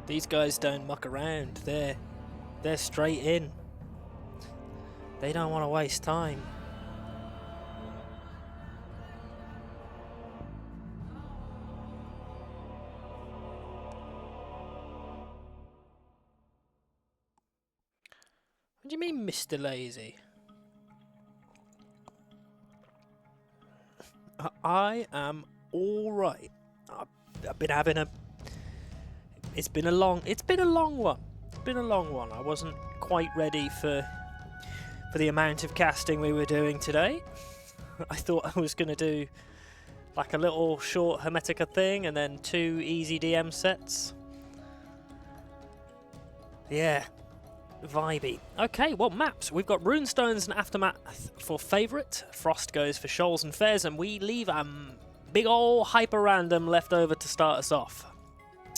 These guys don't muck around. They're straight in. They don't want to waste time. What do you mean, Mr. Lazy? I am all right. I've been having a. It's been a long one. It's been a long one. I wasn't quite ready for the amount of casting we were doing today. I thought I was going to do like a little short Hermetica thing and then 2 easy DM sets. Yeah. Vibey. Okay, well, maps. We've got Runestones and Aftermath for favourite. Frost goes for Shoals and Fairs, and we leave big ol' hyper random left over to start us off.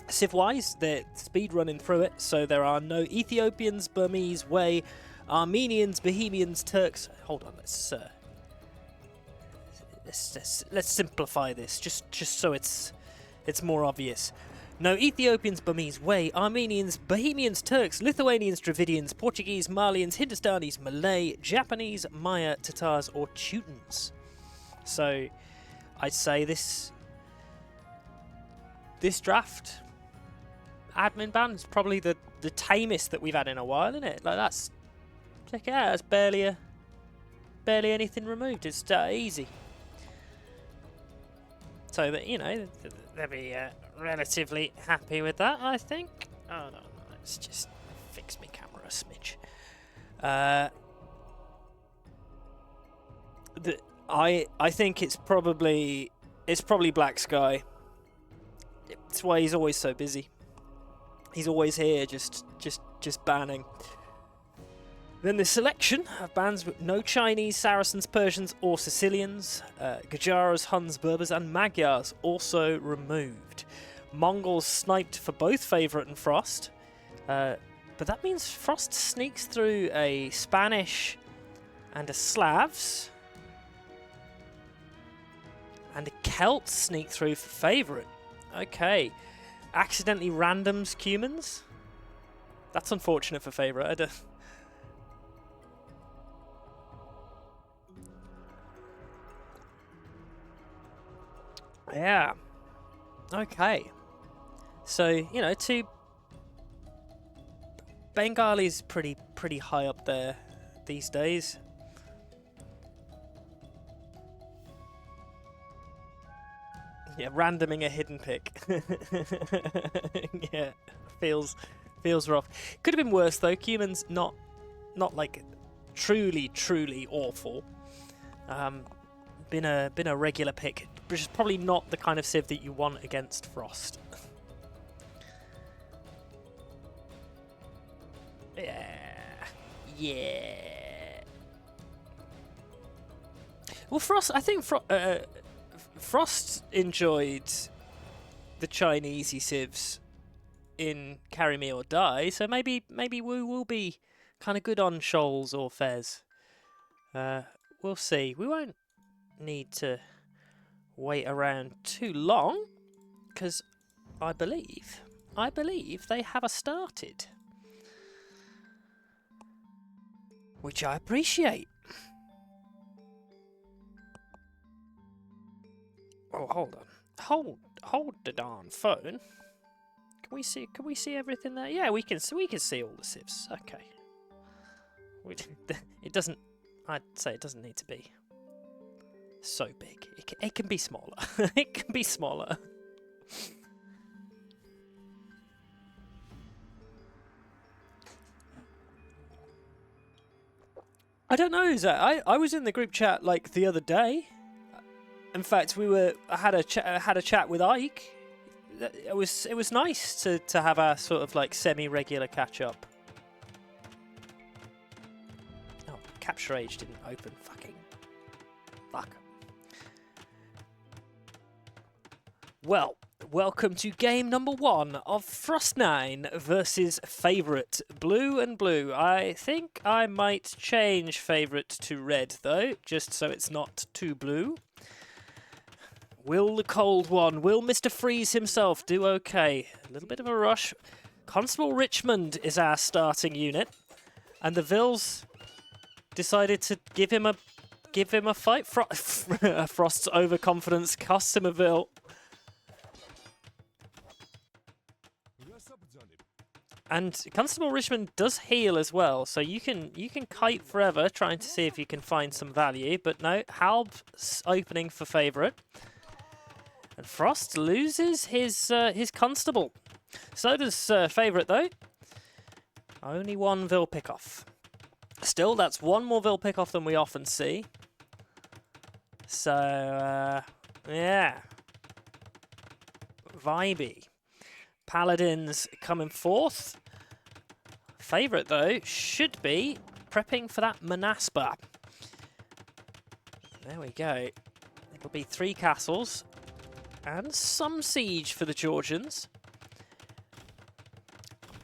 Civ-wise, they're speed running through it, so there are no Ethiopians, Burmese, Way, Armenians, Bohemians, Turks. Hold on, let's simplify this, just so it's more obvious. No Ethiopians, Burmese, Way, Armenians, Bohemians, Turks, Lithuanians, Dravidians, Portuguese, Malians, Hindustanis, Malay, Japanese, Maya, Tatars, or Teutons. So, I'd say this draft admin ban is probably the tamest that we've had in a while, isn't it? Like check it out. That's barely anything removed. It's easy. So that they'll be relatively happy with that, I think. Oh no, let's just fix my camera a smidge. I think it's probably Black Sky. That's why he's always so busy. He's always here, just banning. Then the selection of bans with no Chinese, Saracens, Persians, or Sicilians. Gujaras, Huns, Berbers, and Magyars also removed. Mongols sniped for both Favourite and Frost. But that means Frost sneaks through a Spanish and a Slavs. And a Celts sneak through for Favourite. Okay. Accidentally randoms Cumans. That's unfortunate for Favourite. Yeah. Okay. So, two Bengali's pretty high up there these days. Yeah, randoming a hidden pick. Yeah, feels rough. Could have been worse though. Cuman's not like truly awful. Been a regular pick, which is probably not the kind of civ that you want against Frost. Yeah. Well, Frost. I think Frost enjoyed the Chinesey civs in Carry Me or Die, so maybe we will be kind of good on Shoals or Fez. We'll see. We won't need to wait around too long, because I believe they have started, which I appreciate. Oh, hold on. Hold the darn phone. Can we see everything there? Yeah, we can see all the civs. Okay. It doesn't. I'd say it doesn't need to be so big. It can be smaller. It can be smaller. I don't know, Zach. I was in the group chat like the other day. In fact, I had a chat with Ike. It was nice to have a sort of like semi-regular catch up. Oh, Capture Age didn't open. Fuck. Well, welcome to game number 1 of Frost 9 versus Favourite. Blue and blue. I think I might change Favourite to red though, just so it's not too blue. Will the cold one, will Mr. Freeze himself do okay? A little bit of a rush. Constable Richmond is our starting unit, and the Vils decided to give him a fight. Frost's overconfidence costs him a Vil. And Constable Richmond does heal as well, so you can kite forever trying to see if you can find some value. But no, Halb's opening for favourite, and Frost loses his Constable. So does favourite though. Only one Vil pick-off. Still, that's one more Vil pick-off than we often see. So yeah, vibey. Paladins coming fourth. Favourite, though, should be prepping for that Manaspa. There we go. It'll be 3 castles and some siege for the Georgians.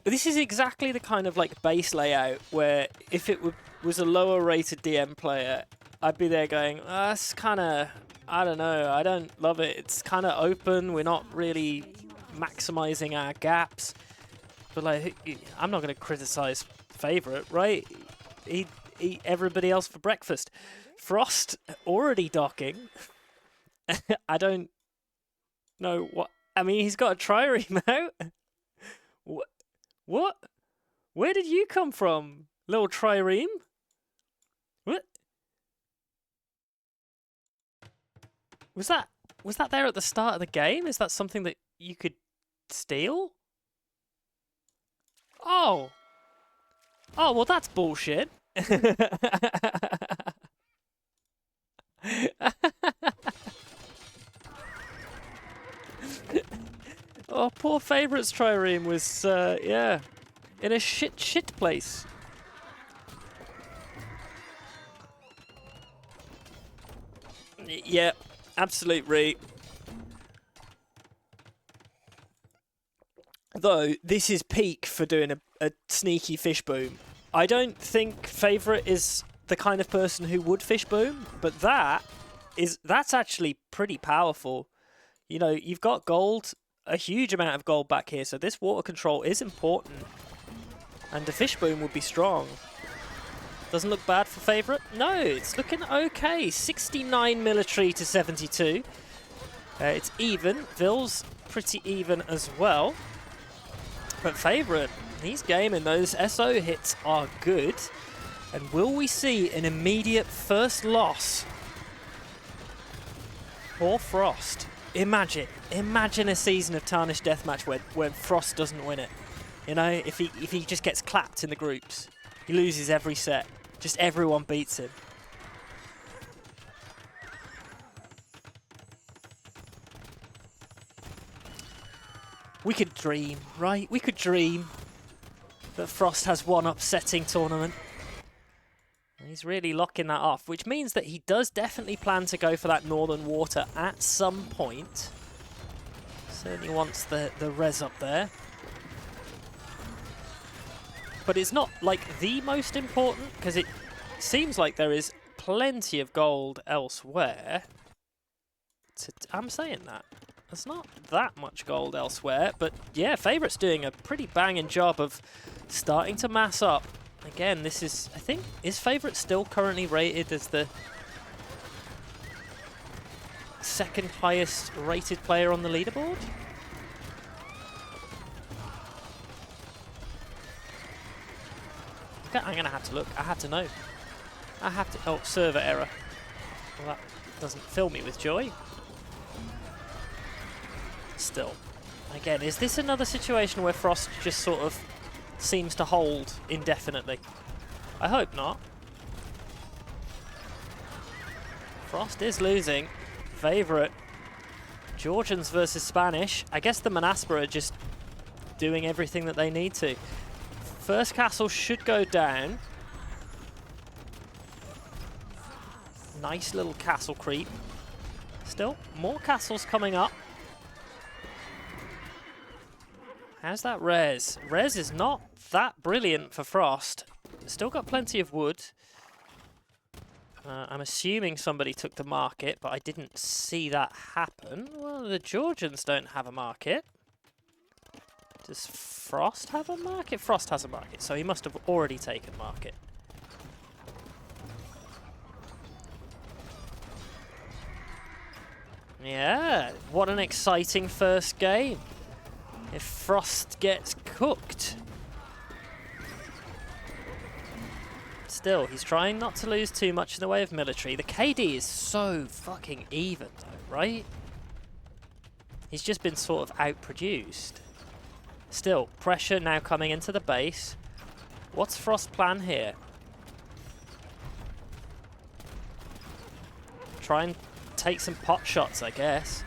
This is exactly the kind of like base layout where if it was a lower rated DM player, I'd be there going, that's kind of, I don't know, I don't love it. It's kind of open. We're not really maximizing our gaps. But like, I'm not going to criticize favourite, right? Eat everybody else for breakfast. Frost already docking. I don't know what. I mean, he's got a trireme out. What? Where did you come from, little trireme? What? Was that there at the start of the game? Is that something that you could steal? Oh, well, that's bullshit. Oh, poor favourite's trireme was, yeah, in a shit place. Yeah, absolute re. Though, this is peak for doing a sneaky fish boom. I don't think favourite is the kind of person who would fish boom, but that's actually pretty powerful. You know, you've got gold, a huge amount of gold back here, so this water control is important. And a fish boom would be strong. Doesn't look bad for favourite. No, it's looking okay. 69 military to 72. It's even. Vil's pretty even as well. But favourite, he's gaming. Those SO hits are good. And will we see an immediate first loss for Frost? Imagine a season of Tarnished Deathmatch where Frost doesn't win it. You know, if he just gets clapped in the groups, he loses every set. Just everyone beats him. We could dream, right? We could dream that Frost has one upsetting tournament. He's really locking that off, which means that he does definitely plan to go for that Northern Water at some point. Certainly wants the res up there. But it's not like the most important, because it seems like there is plenty of gold elsewhere. I'm saying that. There's not that much gold elsewhere, but yeah, favourite's doing a pretty banging job of starting to mass up. Again, this is, I think, is favourite still currently rated as the second highest rated player on the leaderboard? I'm going to have to look. I have to know. I have to... Oh, server error. Well, that doesn't fill me with joy. Still. Again, is this another situation where Frost just sort of seems to hold indefinitely? I hope not. Frost is losing. Favourite. Georgians versus Spanish. I guess the Manaspa are just doing everything that they need to. First castle should go down. Nice little castle creep. Still, more castles coming up. How's that res? Res is not that brilliant for Frost. Still got plenty of wood. I'm assuming somebody took the market, but I didn't see that happen. Well, the Georgians don't have a market. Does Frost have a market? Frost has a market, so he must have already taken market. Yeah, what an exciting first game. If Frost gets cooked. Still, he's trying not to lose too much in the way of military. The KD is so fucking even though, right? He's just been sort of outproduced. Still, pressure now coming into the base. What's Frost's plan here? Try and take some pot shots, I guess.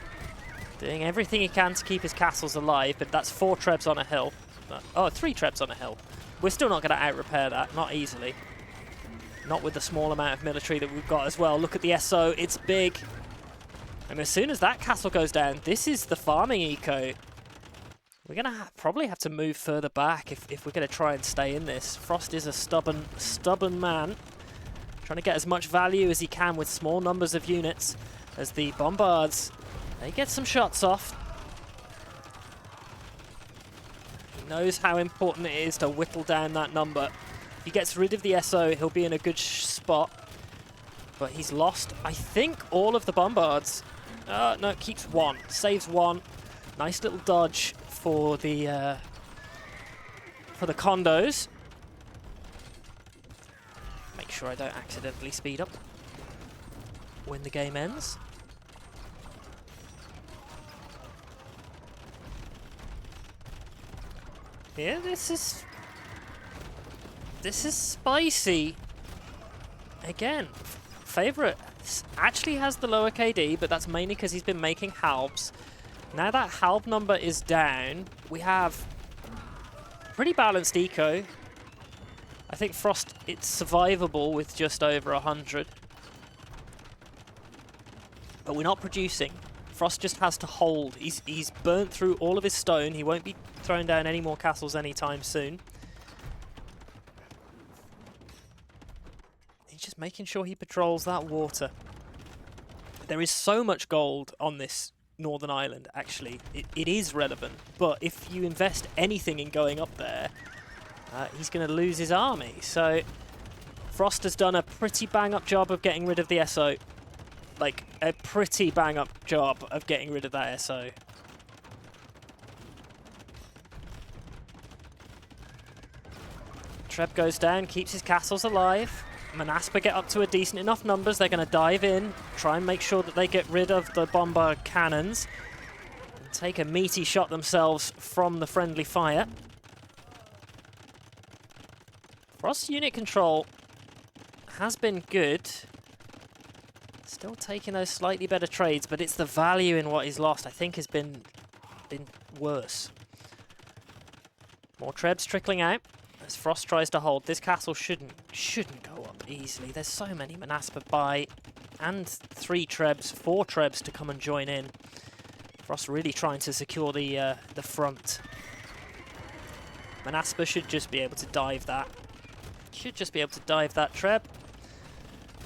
Doing everything he can to keep his castles alive, but that's 4 trebs on a hill. Oh, 3 trebs on a hill. We're still not going to out-repair that, not easily. Not with the small amount of military that we've got as well. Look at the SO, it's big. And as soon as that castle goes down, this is the farming eco. We're going to probably have to move further back if we're going to try and stay in this. Frost is a stubborn man. Trying to get as much value as he can with small numbers of units as the bombards. They get some shots off. He knows how important it is to whittle down that number. If he gets rid of the SO, he'll be in a good spot. But he's lost, I think, all of the bombards. No, keeps 1. Saves 1. Nice little dodge for the condos. Make sure I don't accidentally speed up when the game ends. Yeah, this is spicy. Again, Favorite actually has the lower KD, but that's mainly because he's been making halbs. Now that halb number is down, we have pretty balanced eco. I think Frost, it's survivable with just over 100. But we're not producing. Frost just has to hold. He's burnt through all of his stone. He won't be throwing down any more castles anytime soon. He's just making sure he patrols that water. There is so much gold on this Northern Island, actually. It is relevant, but if you invest anything in going up there, he's going to lose his army. So Frost has done a pretty bang-up job of getting rid of the SO. Like, a pretty bang-up job of getting rid of that SO. Treb goes down, keeps his castles alive. Manaspa get up to a decent enough numbers. They're going to dive in, try and make sure that they get rid of the bombard cannons. And take a meaty shot themselves from the friendly fire. Frost's unit control has been good. Still taking those slightly better trades, but it's the value in what he's lost, I think, has been worse. More trebs trickling out as Frost tries to hold. This castle shouldn't go up easily. There's so many Manaspa by, and 3 trebs, 4 trebs to come and join in. Frost really trying to secure the front. Manaspa should just be able to dive that. Should just be able to dive that treb.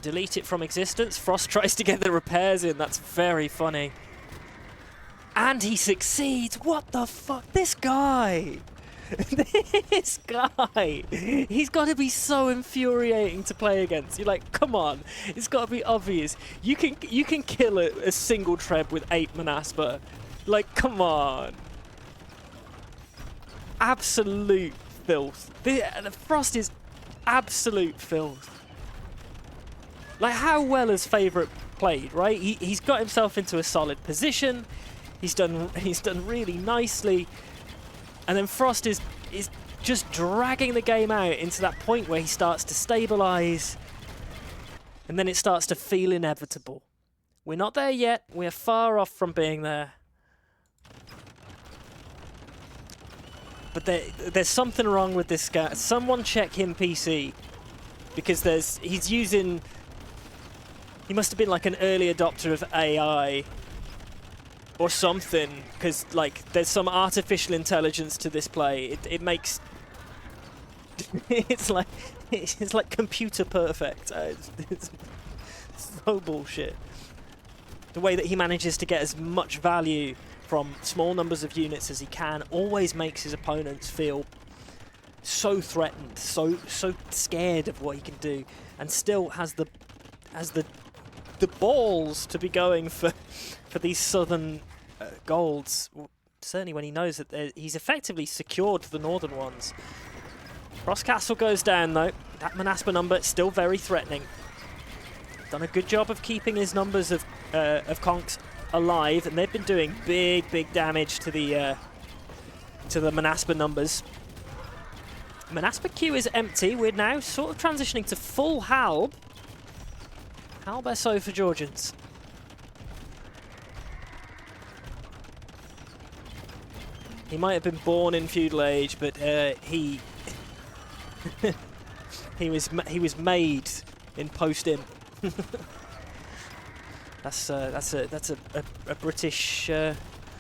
Delete it from existence. Frost tries to get the repairs in. That's very funny. And he succeeds. What the fuck? This guy. This guy. He's got to be so infuriating to play against. You're like, come on. It's got to be obvious. You can kill a single treb with 8 Manaspa. Like, come on. Absolute filth. The Frost is absolute filth. Like, how well has Favorite played, right? He's got himself into a solid position. He's done really nicely. And then Frost is just dragging the game out into that point where he starts to stabilize. And then it starts to feel inevitable. We're not there yet. We're far off from being there. But there's something wrong with this guy. Someone check him PC. Because he's using... He must have been like an early adopter of AI or something, because like there's some artificial intelligence to this play. It makes it's like computer perfect. It's so bullshit. The way that he manages to get as much value from small numbers of units as he can, always makes his opponents feel so threatened, so scared of what he can do, and still has the balls to be going for these southern golds. Certainly when he knows that he's effectively secured the northern ones. Frost Castle goes down though. That Manaspa number is still very threatening. Done a good job of keeping his numbers of conks alive, and they've been doing big damage to the Manaspa numbers. Manaspa queue is empty. We're now sort of transitioning to full Halb. Halb SO for Georgians. He might have been born in feudal age, but he he was made in post-imp. That's a British that's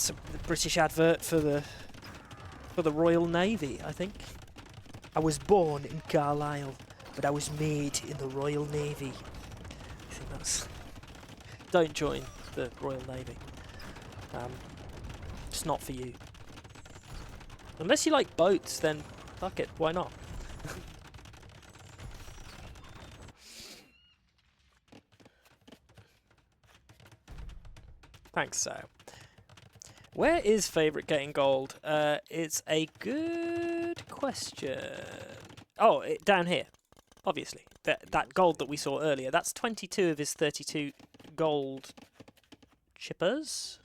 a British advert for the Royal Navy, I think. I was born in Carlisle, but I was made in the Royal Navy. I think that's. Don't join the Royal Navy. It's not for you. Unless you like boats, then fuck it, why not? Thanks, Sal. Where is favourite getting gold? It's a good question. Oh, down here, obviously. That gold that we saw earlier. That's 22 of his 32 gold chippers.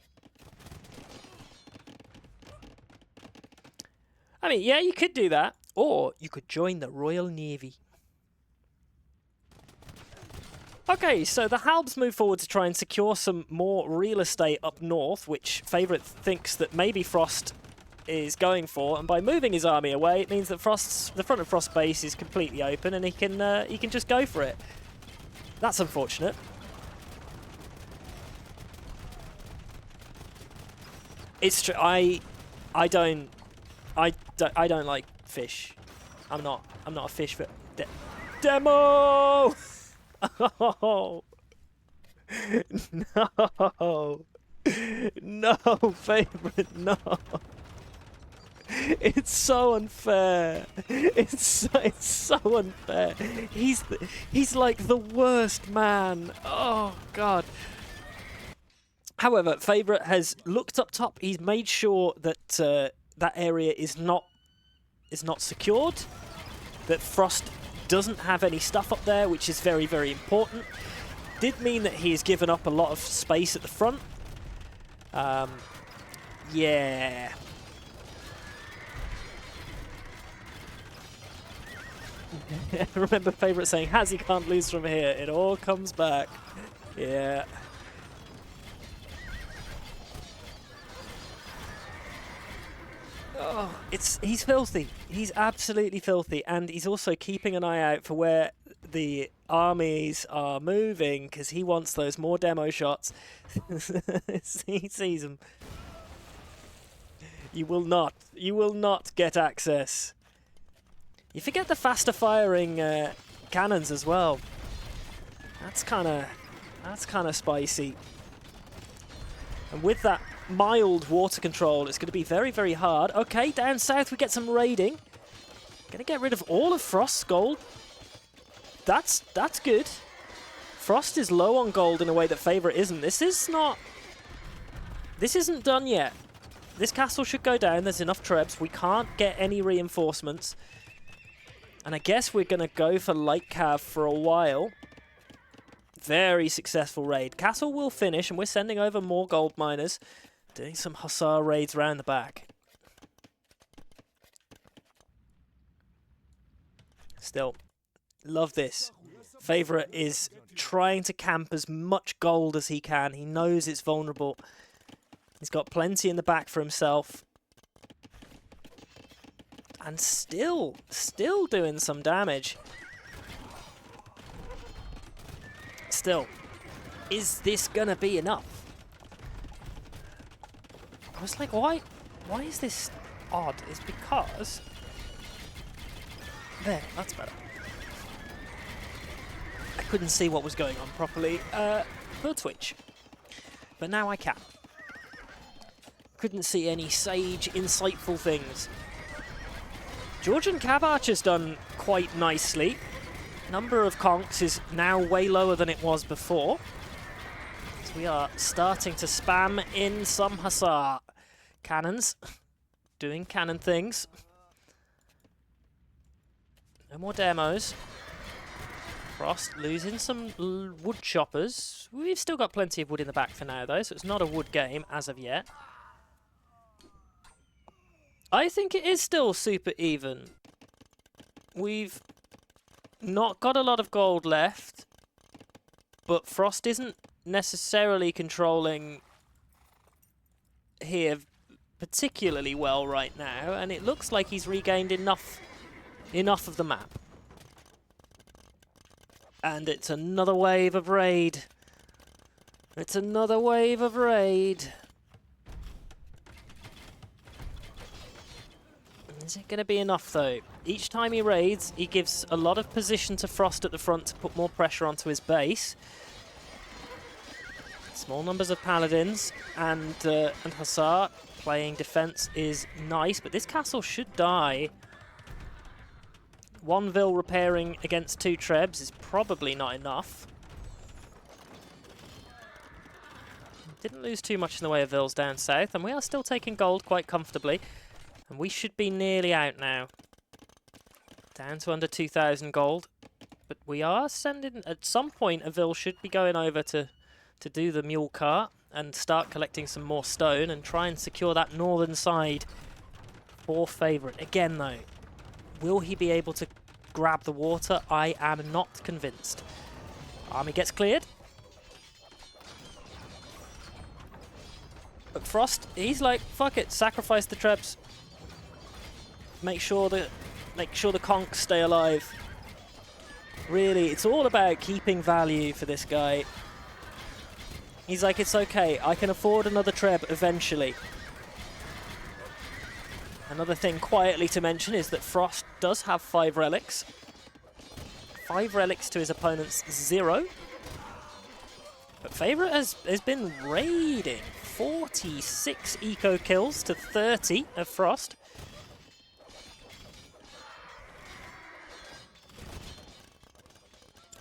I mean, yeah, you could do that. Or you could join the Royal Navy. Okay, so the Halbs move forward to try and secure some more real estate up north, which favourite thinks that maybe Frost is going for, and by moving his army away, it means that the front of Frost's base is completely open, and he can just go for it. That's unfortunate. It's true. I don't like fish. I'm not a fish for demo. Oh no, no, favourite, no. It's so unfair. It's so unfair. He's like the worst man. Oh god. However, favourite has looked up top. He's made sure that that area is not secured. That Frost doesn't have any stuff up there, which is very, very important. Did mean that he has given up a lot of space at the front. Yeah. Remember favourite saying, Hazzy can't lose from here. It all comes back. Yeah. Oh, he's filthy. He's absolutely filthy, and he's also keeping an eye out for where the armies are moving because he wants those more demo shots. He sees them. You will not get access. You forget the faster firing cannons as well. That's kind of spicy. And with that mild water control, it's going to be very, very hard. Okay, down south we get some raiding. Going to get rid of all of Frost's gold. That's good. Frost is low on gold in a way that favourite isn't. This isn't done yet. This castle should go down. There's enough trebs. We can't get any reinforcements. And I guess we're going to go for light cav for a while. Very successful raid. Castle will finish, and we're sending over more gold miners. Doing some hussar raids around the back. Still, love this. Favourite is trying to camp as much gold as he can. He knows it's vulnerable. He's got plenty in the back for himself. And still doing some damage. Still, is this gonna be enough? I was like, why is this odd? It's because... There, that's better. I couldn't see what was going on properly. Bird switch. but now I can. Couldn't see any sage, insightful things. Georgian Cav Archer's done quite nicely. Number of conks is now way lower than it was before. So we are starting to spam in some hussar cannons, doing cannon things. No more demos. Frost losing some wood choppers. We've still got plenty of wood in the back for now, though, so it's not a wood game as of yet. I think it is still super even. We've not got a lot of gold left, but Frost isn't necessarily controlling here particularly well right now, and it looks like he's regained enough of the map. And it's another wave of raid. It's another wave of raid. Is it going to be enough, though? Each time he raids, he gives a lot of position to Frost at the front to put more pressure onto his base. Small numbers of paladins and Hussar playing defense is nice, but this castle should die. One Vil repairing against 2 Trebs is probably not enough. Didn't lose too much in the way of Vils down south, and we are still taking gold quite comfortably. And we should be nearly out now. Down to under 2,000 gold. But we are sending, at some point, a Vil should be going over to do the mule cart and start collecting some more stone and try and secure that northern side for favourite. Again, though, will he be able to grab the water? I am not convinced. Army gets cleared. But Frost, he's like, fuck it, sacrifice the Trebs. Make sure the conks stay alive. Really, it's all about keeping value for this guy. He's like, it's okay, I can afford another Treb eventually. Another thing quietly to mention is that Frost does have 5 relics. 5 relics to his opponent's 0. But Favourite has been raiding. 46 eco kills to 30 of Frost.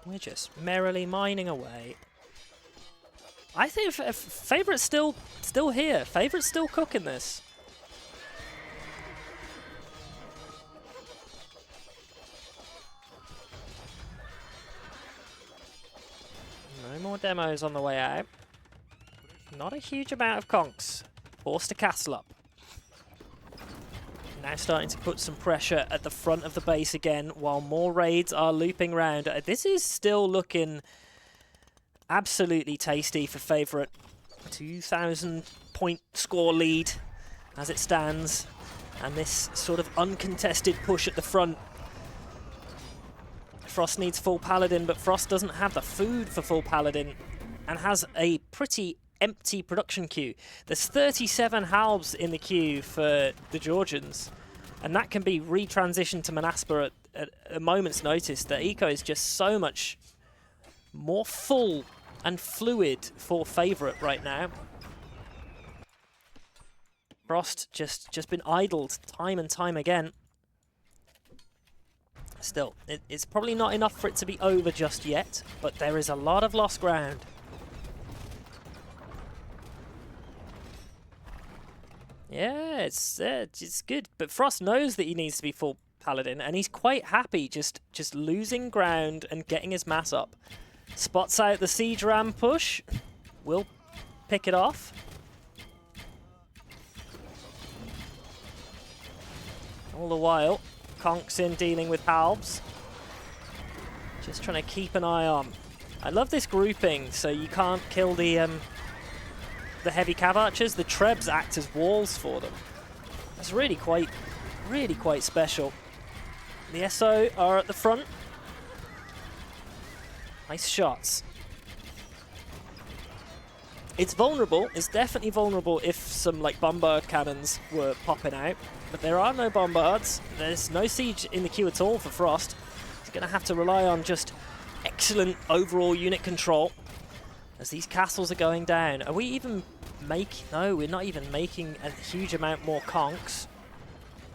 We're just merrily mining away. I think Favourite's still here. Favourite's still cooking this. No more demos on the way out. Not a huge amount of conks. Forced to castle up. Now starting to put some pressure at the front of the base again while more raids are looping around. This is still looking absolutely tasty for Favourite. 2,000 point score lead as it stands. And this sort of uncontested push at the front. Frost needs full paladin, but Frost doesn't have the food for full paladin and has a pretty empty production queue. There's 37 halbs in the queue for the Georgians, and that can be retransitioned to Manaspa at a moment's notice. The eco is just so much more full and fluid for Favourite right now. Frost just been idled time and time again. Still, it's probably not enough for it to be over just yet, but there is a lot of lost ground. Yeah, it's good. But Frost knows that he needs to be full paladin, and he's quite happy just losing ground and getting his mass up. Spots out the siege ram push. Will pick it off. All the while, Conk's in dealing with halves. Just trying to keep an eye on. I love this grouping, so you can't kill the heavy cav archers. The Trebs act as walls for them. That's really quite special. The SO are at the front. Nice shots. It's vulnerable. It's definitely vulnerable if some like bombard cannons were popping out. But there are no bombards. There's no siege in the queue at all for Frost. He's going to have to rely on just excellent overall unit control as these castles are going down. Are we even making... No, we're not even making a huge amount more conks.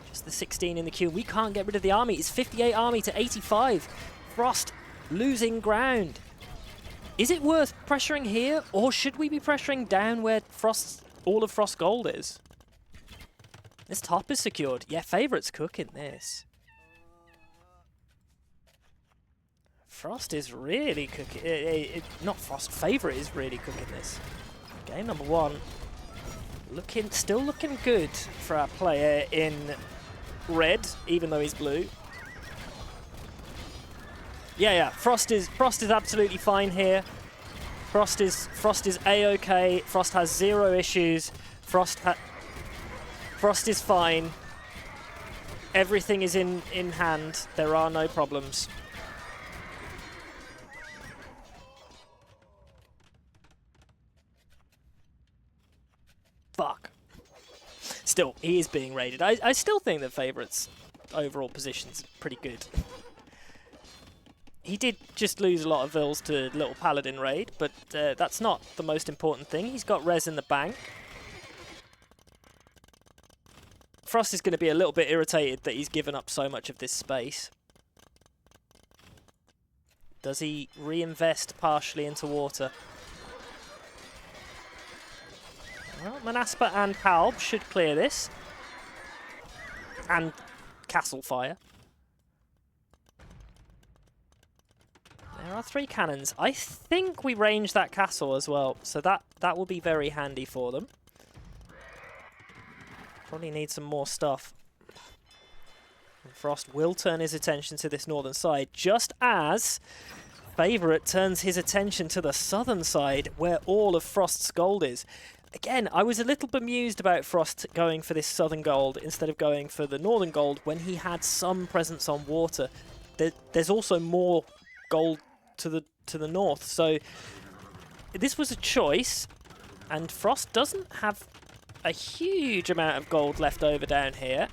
Just the 16 in the queue. We can't get rid of the army. It's 58 army to 85. Frost losing ground. Is it worth pressuring here, or should we be pressuring down where all of Frost's gold is? This top is secured. Yeah, Favourite's cooking this. Frost is really cooking. Not Frost. Favourite is really cooking this. Game number 1. Still looking good for our player in red, even though he's blue. Yeah. Frost is absolutely fine here. Frost is a-okay. Frost has 0 issues. Frost is fine. Everything is in hand. There are no problems. Fuck. Still, he is being raided. I still think that Favourite's overall position's pretty good. He did just lose a lot of vills to Little Paladin raid, but that's not the most important thing. He's got res in the bank. Frost is going to be a little bit irritated that he's given up so much of this space. Does he reinvest partially into water? Well, Manaspa and Halb should clear this. And Castle Fire. There are 3 cannons. I think we range that castle as well, so that will be very handy for them. Probably need some more stuff. And Frost will turn his attention to this northern side, just as Favourite turns his attention to the southern side, where all of Frost's gold is. Again, I was a little bemused about Frost going for this southern gold instead of going for the northern gold when he had some presence on water. There's also more gold to the north, so this was a choice, and Frost doesn't have a huge amount of gold left over down here,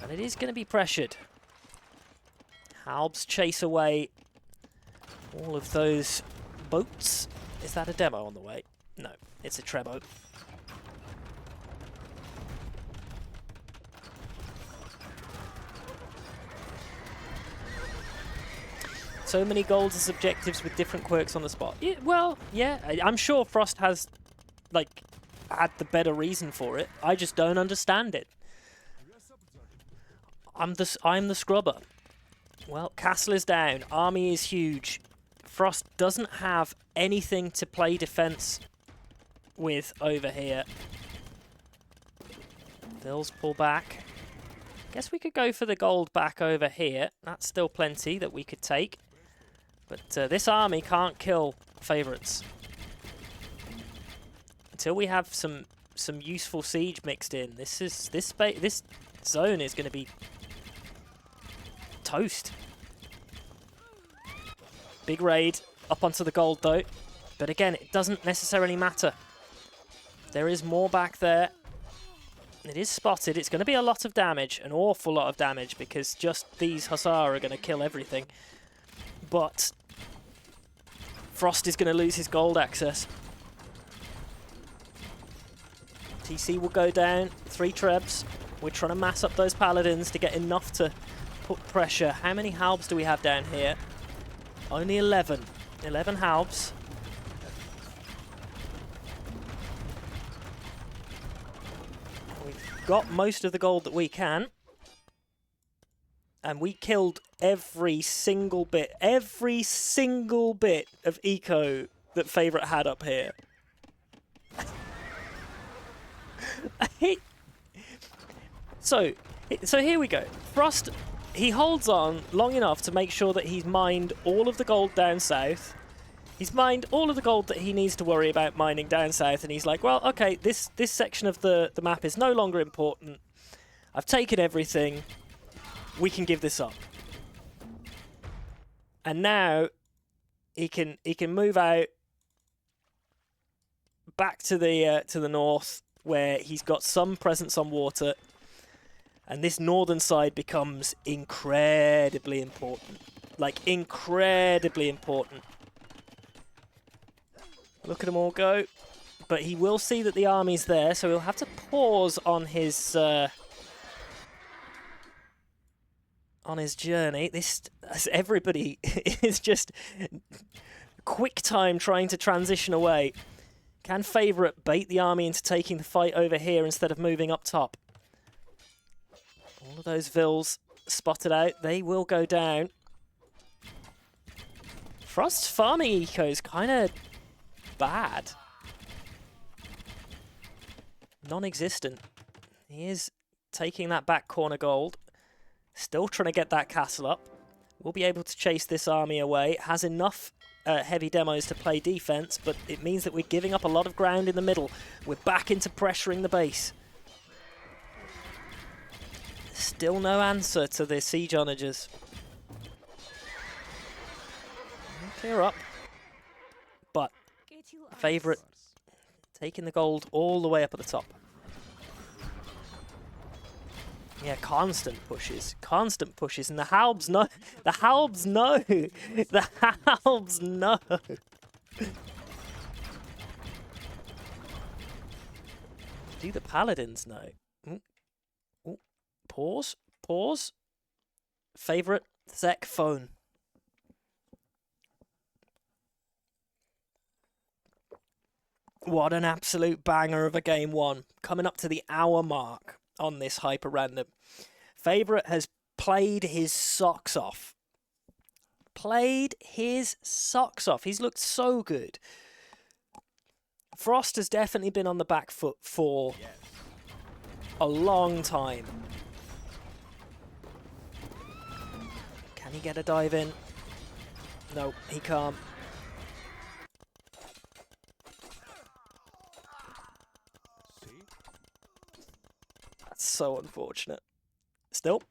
and it is going to be pressured. Halbs chase away all of those boats. Is that a demo on the way? No, it's a Trebo. So many golds as objectives with different quirks on the spot. Yeah, well, yeah, I'm sure Frost has, like, had the better reason for it. I just don't understand it. I'm the scrubber. Well, castle is down. Army is huge. Frost doesn't have anything to play defense with over here. Vills pull back. Guess we could go for the gold back over here. That's still plenty that we could take. But this army can't kill Favourites. Until we have some useful siege mixed in, this zone is going to be toast. Big raid up onto the gold though, but again, it doesn't necessarily matter. There is more back there. It is spotted. It's going to be a lot of damage, an awful lot of damage, because just these Hussar are going to kill everything. But Frost is going to lose his gold access. TC will go down, 3 trebs. We're trying to mass up those paladins to get enough to put pressure. How many halbs do we have down here? Only 11. 11 halbs. We've got most of the gold that we can. And we killed every single bit of eco that Favourite had up here. So here we go. Frost, he holds on long enough to make sure that he's mined all of the gold down south. He's mined all of the gold that he needs to worry about mining down south, and he's like, well, okay, this section of the map is no longer important. I've taken everything. We can give this up. And now he can move out back to the north, where he's got some presence on water, and this northern side becomes incredibly important. Like, incredibly important. Look at them all go. But he will see that the army's there, so he'll have to pause on his journey. This, everybody is just quick time trying to transition away. Can Favourite bait the army into taking the fight over here instead of moving up top? All of those Vills spotted out. They will go down. Frost's farming eco is kind of bad. Non-existent. He is taking that back corner gold. Still trying to get that castle up. We'll be able to chase this army away. Has enough heavy demos to play defense, but it means that we're giving up a lot of ground in the middle. We're back into pressuring the base. Still no answer to the siege onagers. Clear up. But Favourite taking the gold all the way up at the top. Yeah, constant pushes, and the Halbs know. The Halbs know. The Halbs know. Do the Paladins know? Ooh. Ooh. Pause. Pause. Favourite Zek phone. What an absolute banger of a game one. Coming up to the hour mark on this hyper random. Favourite has played his socks off. Played his socks off. He's looked so good. Frost has definitely been on the back foot for a long time. Can he get a dive in? No, he can't. That's so unfortunate. Still,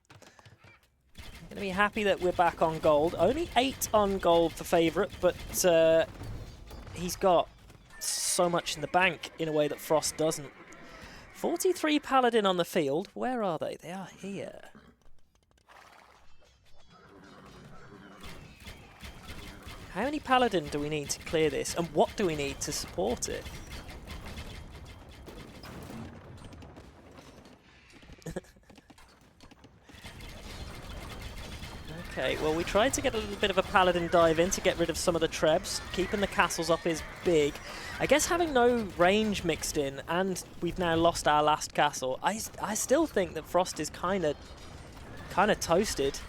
I'm going to be happy that we're back on gold. Only 8 on gold for Favourite, but he's got so much in the bank in a way that Frost doesn't. 43 Paladin on the field. Where are they? They are here. How many Paladin do we need to clear this? And what do we need to support it? Okay, well, we tried to get a little bit of a Paladin dive in to get rid of some of the trebs. Keeping the castles up is big. I guess having no range mixed in, and we've now lost our last castle, I still think that Frost is kind of toasted.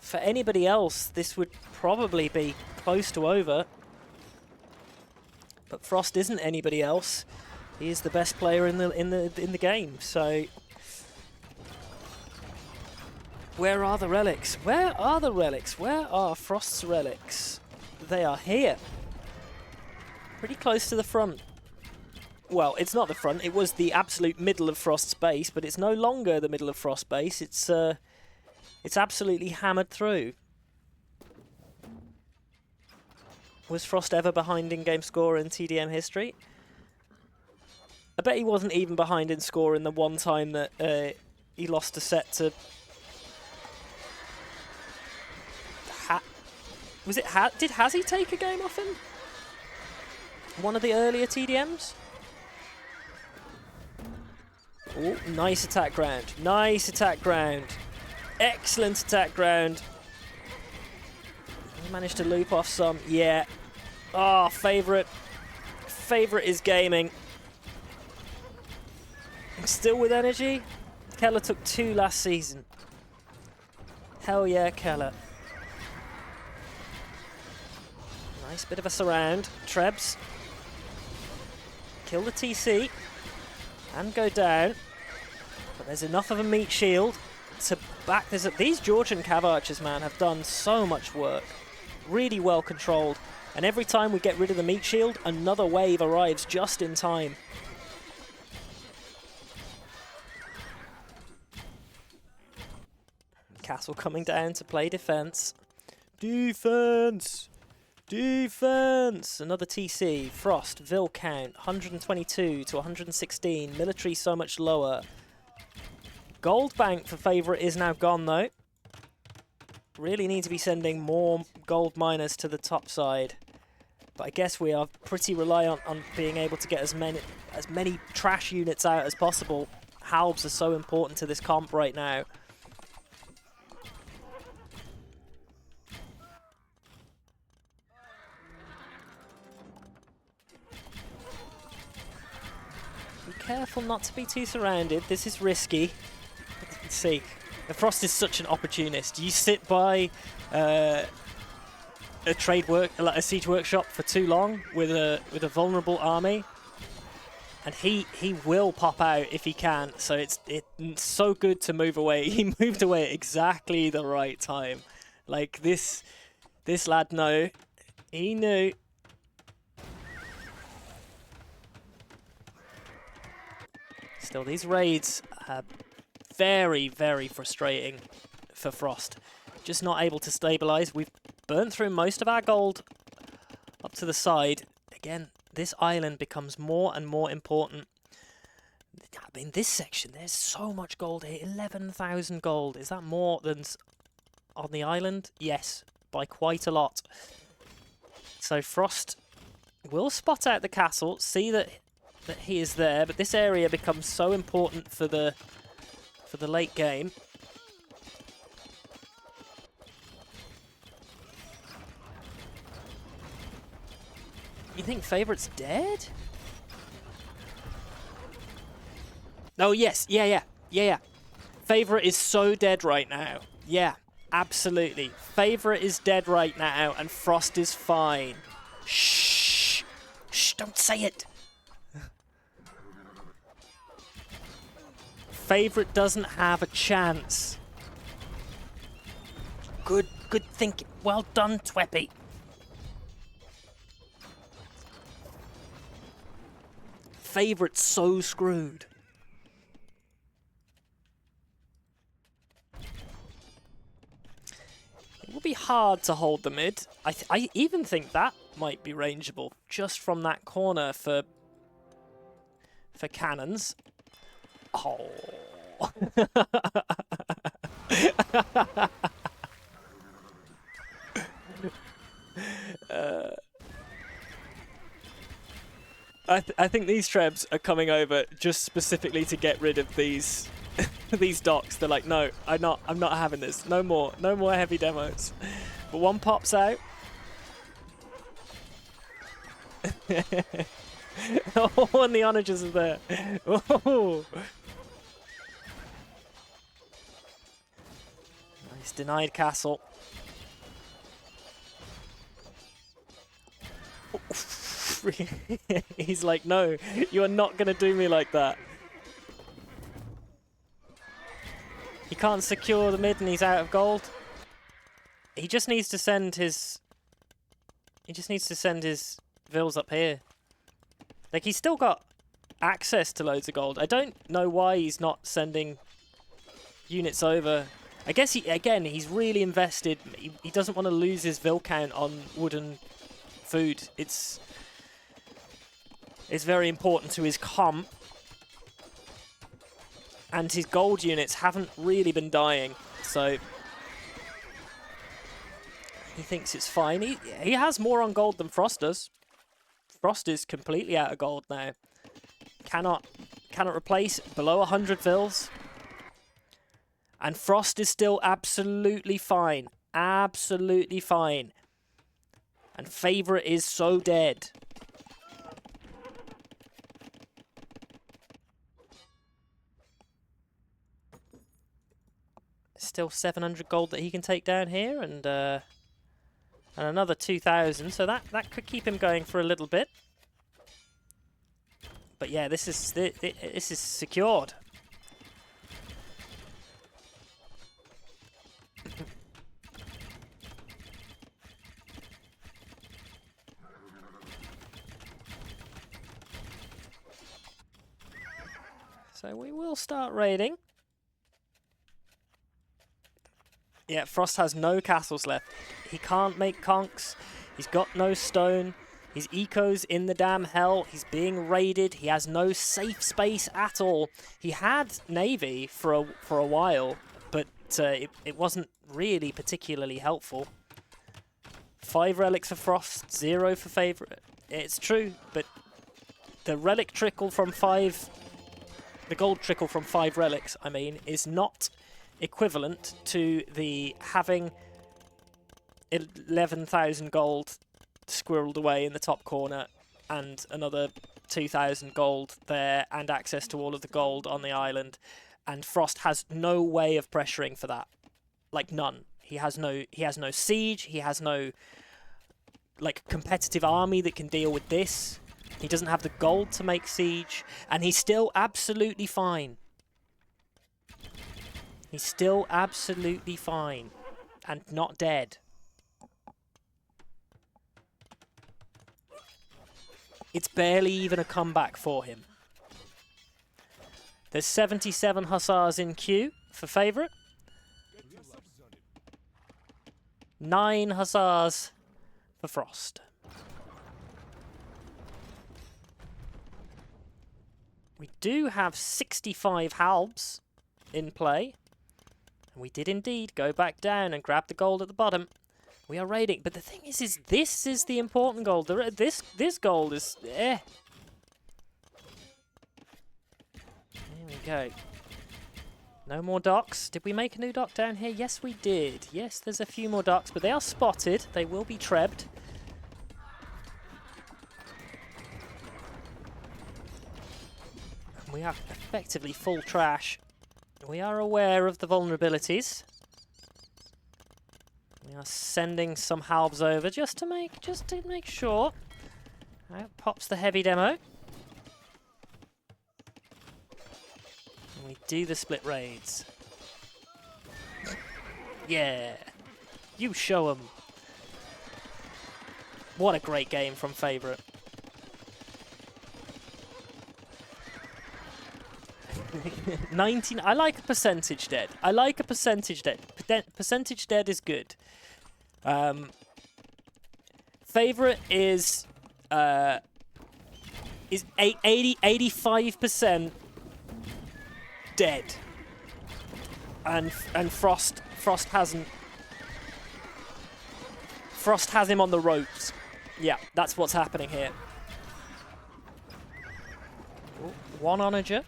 For anybody else, this would probably be close to over. But Frost isn't anybody else. He is the best player in the game, so... Where are the relics? Where are the relics? Where are Frost's relics? They are here. Pretty close to the front. Well, it's not the front. It was the absolute middle of Frost's base, but it's no longer the middle of Frost's base. It's absolutely hammered through. Was Frost ever behind in game score in TDM history? I bet he wasn't even behind in score in the one time that he lost a set to... Was it did Hazzy take a game off him? One of the earlier TDMs? Oh, nice attack ground. Nice attack ground. Excellent attack ground. He managed to loop off some. Yeah. Oh, Favourite. Favourite is gaming. Still with energy. Keller took 2 last season. Hell yeah, Keller. Nice bit of a surround. Trebs. Kill the TC. And go down. But there's enough of a meat shield to back this up. These Georgian Cav Archers, man, have done so much work. Really well controlled. And every time we get rid of the meat shield, another wave arrives just in time. Castle coming down to play defense. Defense! Defense! Another TC. Frost, Vil count, 122 to 116. Military so much lower. Gold bank for Favourite is now gone, though. Really need to be sending more gold miners to the top side. But I guess we are pretty reliant on being able to get as many trash units out as possible. Halbs are so important to this comp right now. Be careful not to be too surrounded. This is risky. Let's see. The Frost is such an opportunist. You sit by a siege workshop for too long with a vulnerable army, and he will pop out if he can. So it's so good to move away. He moved away at exactly the right time. Like this lad he knew. Still, these raids are very, very frustrating for Frost. Just not able to stabilize. We've burnt through most of our gold up to the side. Again, this island becomes more and more important. I mean, this section, there's so much gold here. 11,000 gold. Is that more than on the island? Yes, by quite a lot. So Frost will spot out the castle, see that he is there, but this area becomes so important for the late game. You think Favorite's dead? Oh, yes. Yeah. Favorite is so dead right now. Yeah, absolutely. Favorite is dead right now, and Frost is fine. Shh. Shh, don't say it. Favorite doesn't have a chance. Good thinking. Well done, Tweppy. Favorite's so screwed. It will be hard to hold the mid. I even think that might be rangeable just from that corner for cannons. Oh. I think these Trebs are coming over just specifically to get rid of these these docks. They're like, no, I'm not having this. No more heavy demos. But one pops out. Oh, and the onagers are there. Oh. Nice denied castle. He's like, no, you are not going to do me like that. He can't secure the mid and he's out of gold. He just needs to send his... Vils up here. Like, he's still got access to loads of gold. I don't know why he's not sending units over. I guess, he's really invested. He doesn't want to lose his Vil count on wooden food. It's very important to his comp. And his gold units haven't really been dying, so he thinks it's fine. He has more on gold than Frost does. Frost is completely out of gold now. Cannot replace below 100 Vils. And Frost is still absolutely fine. Absolutely fine. And Favorite is so dead. Still 700 gold that he can take down here, and another 2,000. So that could keep him going for a little bit. But yeah, this is secured. So we will start raiding. Yeah, Frost has no castles left. He can't make conks. He's got no stone. His eco's in the damn hell. He's being raided. He has no safe space at all. He had navy for a while, but it wasn't really particularly helpful. 5 relics for Frost, 0 for Favourite. It's true, but the relic trickle from 5, the gold trickle from 5 relics, I mean, is not equivalent to the having 11,000 gold squirreled away in the top corner and another 2,000 gold there and access to all of the gold on the island. And Frost has no way of pressuring for that. Like, none. He has no siege, he has no like competitive army that can deal with this. He doesn't have the gold to make siege, and he's still absolutely fine. He's still absolutely fine and not dead. It's barely even a comeback for him. There's 77 Hussars in queue for Favourite. 9 Hussars for Frost. We do have 65 Halbs in play. And we did indeed go back down and grab the gold at the bottom. We are raiding, but the thing is this is the important gold. This gold is There we go. No more docks. Did we make a new dock down here? Yes, we did. Yes, there's a few more docks, but they are spotted. They will be trebbed. We are effectively full trash. We are aware of the vulnerabilities. We are sending some halbs over just to make sure. Out pops the heavy demo. And we do the split raids. Yeah. You show 'em. What a great game from Favourite. I like a percentage dead. I like a percentage dead. Percentage dead is good. Favourite is 85% dead. And Frost hasn't. Frost has him on the ropes. Yeah, that's what's happening here. Ooh, one onager.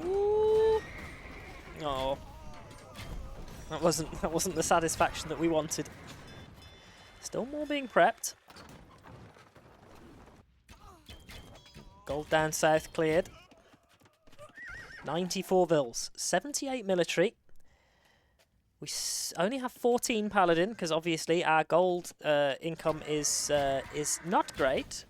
Ooh. Oh. That wasn't the satisfaction that we wanted. Still more being prepped. Gold down south cleared. 94 vils, 78 military. We only have 14 paladin because obviously our gold income is not great.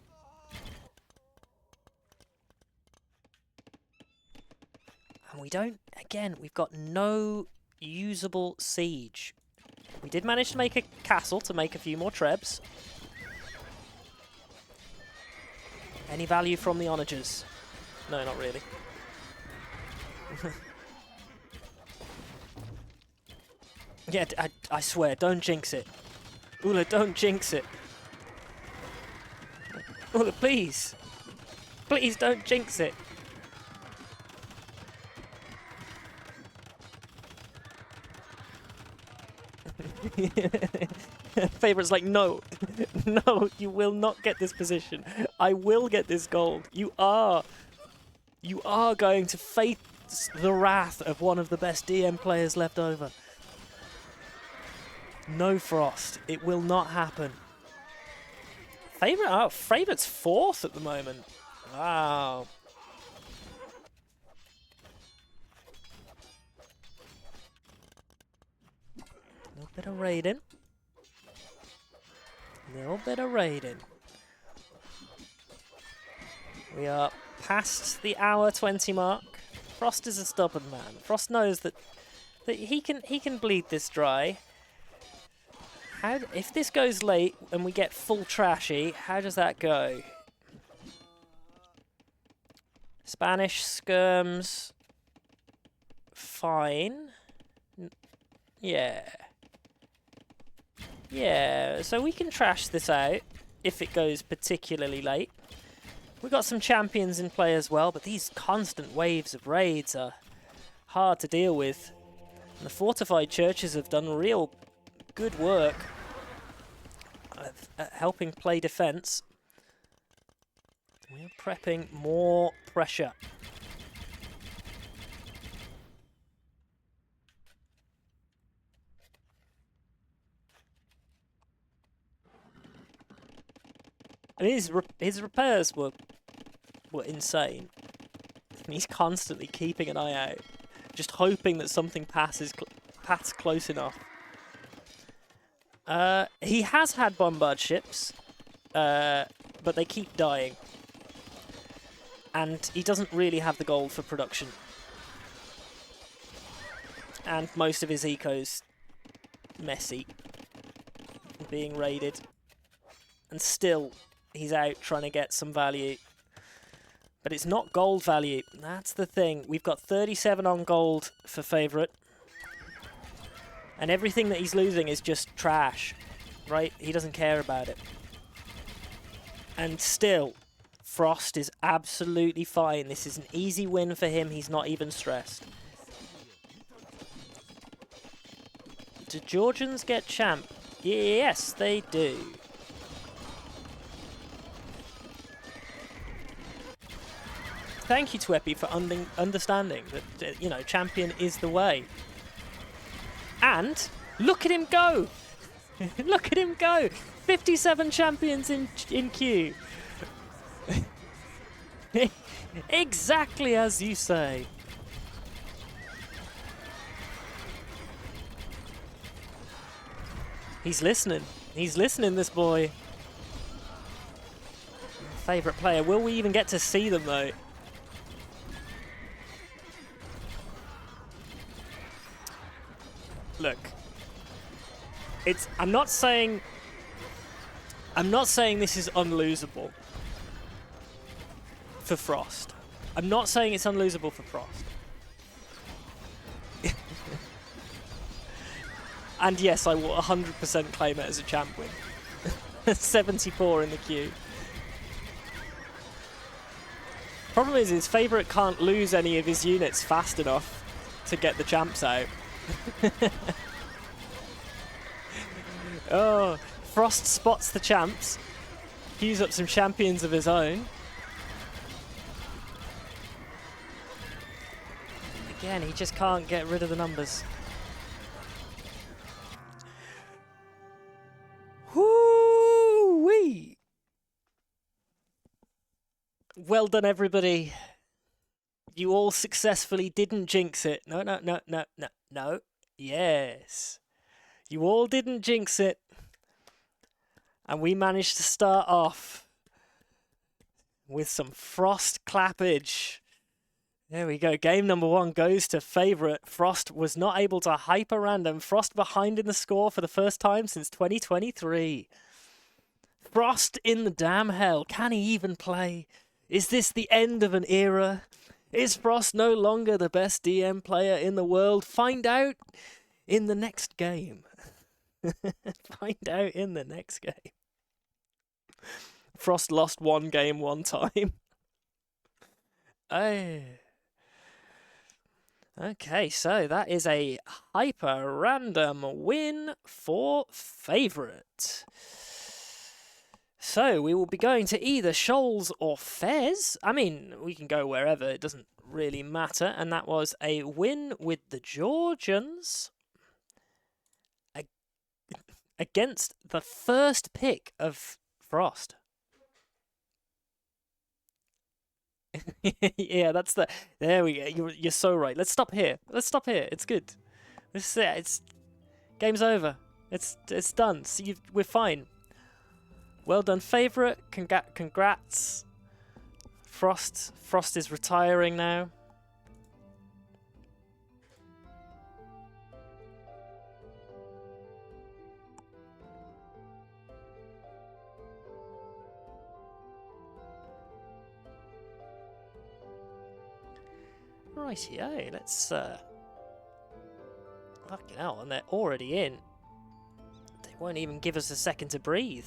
And we don't. Again, we've got no usable siege. We did manage to make a castle to make a few more trebs. Any value from the onagers? No, not really. Yeah, I swear, don't jinx it. Ula, don't jinx it. Ula, please. Please don't jinx it. Favourite's like, no. No, you will not get this position. I will get this gold. You are going to face the wrath of one of the best DM players left over. No Frost. It will not happen. Favourite's 4th at the moment. Wow. A little bit of raiding. Little bit of raiding. We are past the hour 20 mark. Frost is a stubborn man. Frost knows that he can bleed this dry. If this goes late and we get full trashy, how does that go? Spanish skirms. Fine. Yeah. Yeah, so we can trash this out if it goes particularly late. We've got some champions in play as well, but these constant waves of raids are hard to deal with. And the fortified churches have done real good work at helping play defense. We're prepping more pressure. I mean, his repairs were insane. He's constantly keeping an eye out, just hoping that something passes close enough. He has had bombard ships, but they keep dying. And he doesn't really have the gold for production. And most of his eco's messy, being raided. And still, he's out trying to get some value. But it's not gold value. That's the thing. We've got 37 on gold for favourite. And everything that he's losing is just trash, right? He doesn't care about it. And still, Frost is absolutely fine. This is an easy win for him. He's not even stressed. Do Georgians get champ? Yes, they do. Thank you to Epi for understanding that, you know, champion is the way. And look at him go! Look at him go! 57 champions in queue. Exactly as you say. He's listening. He's listening, this boy. Favourite player. Will we even get to see them, though? Look. I'm not saying this is unlosable for Frost. I'm not saying it's unlosable for Frost. And yes, I will 100% claim it as a champ win. 74 in the queue. Problem is, his favourite can't lose any of his units fast enough to get the champs out. Oh, Frost spots the champs. Queues up some champions of his own. Again, he just can't get rid of the numbers. Whoo-wee! Well done, everybody. You all successfully didn't jinx it. No, no, no, no, no, no. Yes. You all didn't jinx it. And we managed to start off with some Frost clappage. There we go. Game number 1 goes to favourite. Frost was not able to hyper random. Frost behind in the score for the first time since 2023. Frost in the damn hell. Can he even play? Is this the end of an era? Is Frost no longer the best DM player in the world? Find out in the next game. Find out in the next game. Frost lost one game one time. Oh. Okay, so that is a hyper random win for favourite. So we will be going to either Shoals or Fez. I mean, we can go wherever, it doesn't really matter. And that was a win with the Georgians against the first pick of Frost. Yeah, that's the... There we go. You're so right. Let's stop here. Let's stop here. It's good. This is it. It's... Game's over. It's done. See, we're fine. Well done, favourite. Congrats. Frost is retiring now. Rightio, let's fucking hell, and they're already in. They won't even give us a second to breathe.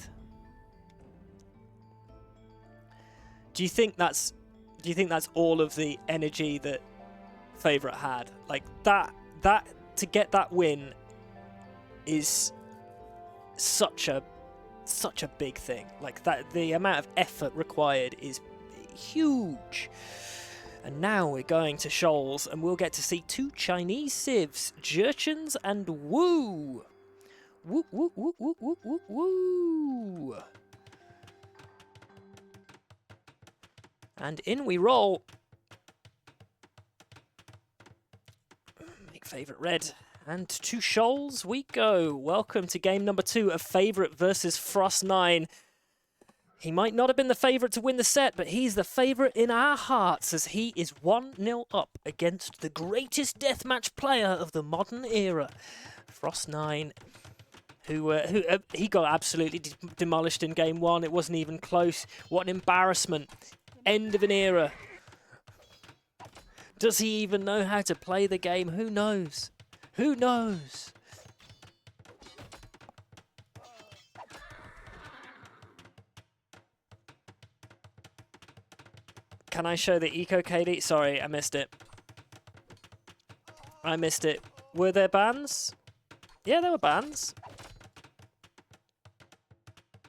Do you think that's all of the energy that Favourite had. Like that to get that win is such a big thing. Like that, the amount of effort required is huge. And now we're going to Shoals, and we'll get to see two Chinese civs, Jerchins and Wu. Woo, woo, woo, woo, woo, woo, woo. And in we roll. Make favourite red. And to Shoals we go. Welcome to game number 2 of Favourite versus Frost9. He might not have been the favourite to win the set, but he's the favourite in our hearts as he is 1-0 up against the greatest deathmatch player of the modern era, Frost9, who he got absolutely demolished in game 1. It wasn't even close. What an embarrassment. End of an era. Does he even know how to play the game? Who knows? Who knows? Can I show the Eco KD? Sorry, I missed it. I missed it. Were there bans? Yeah, there were bans.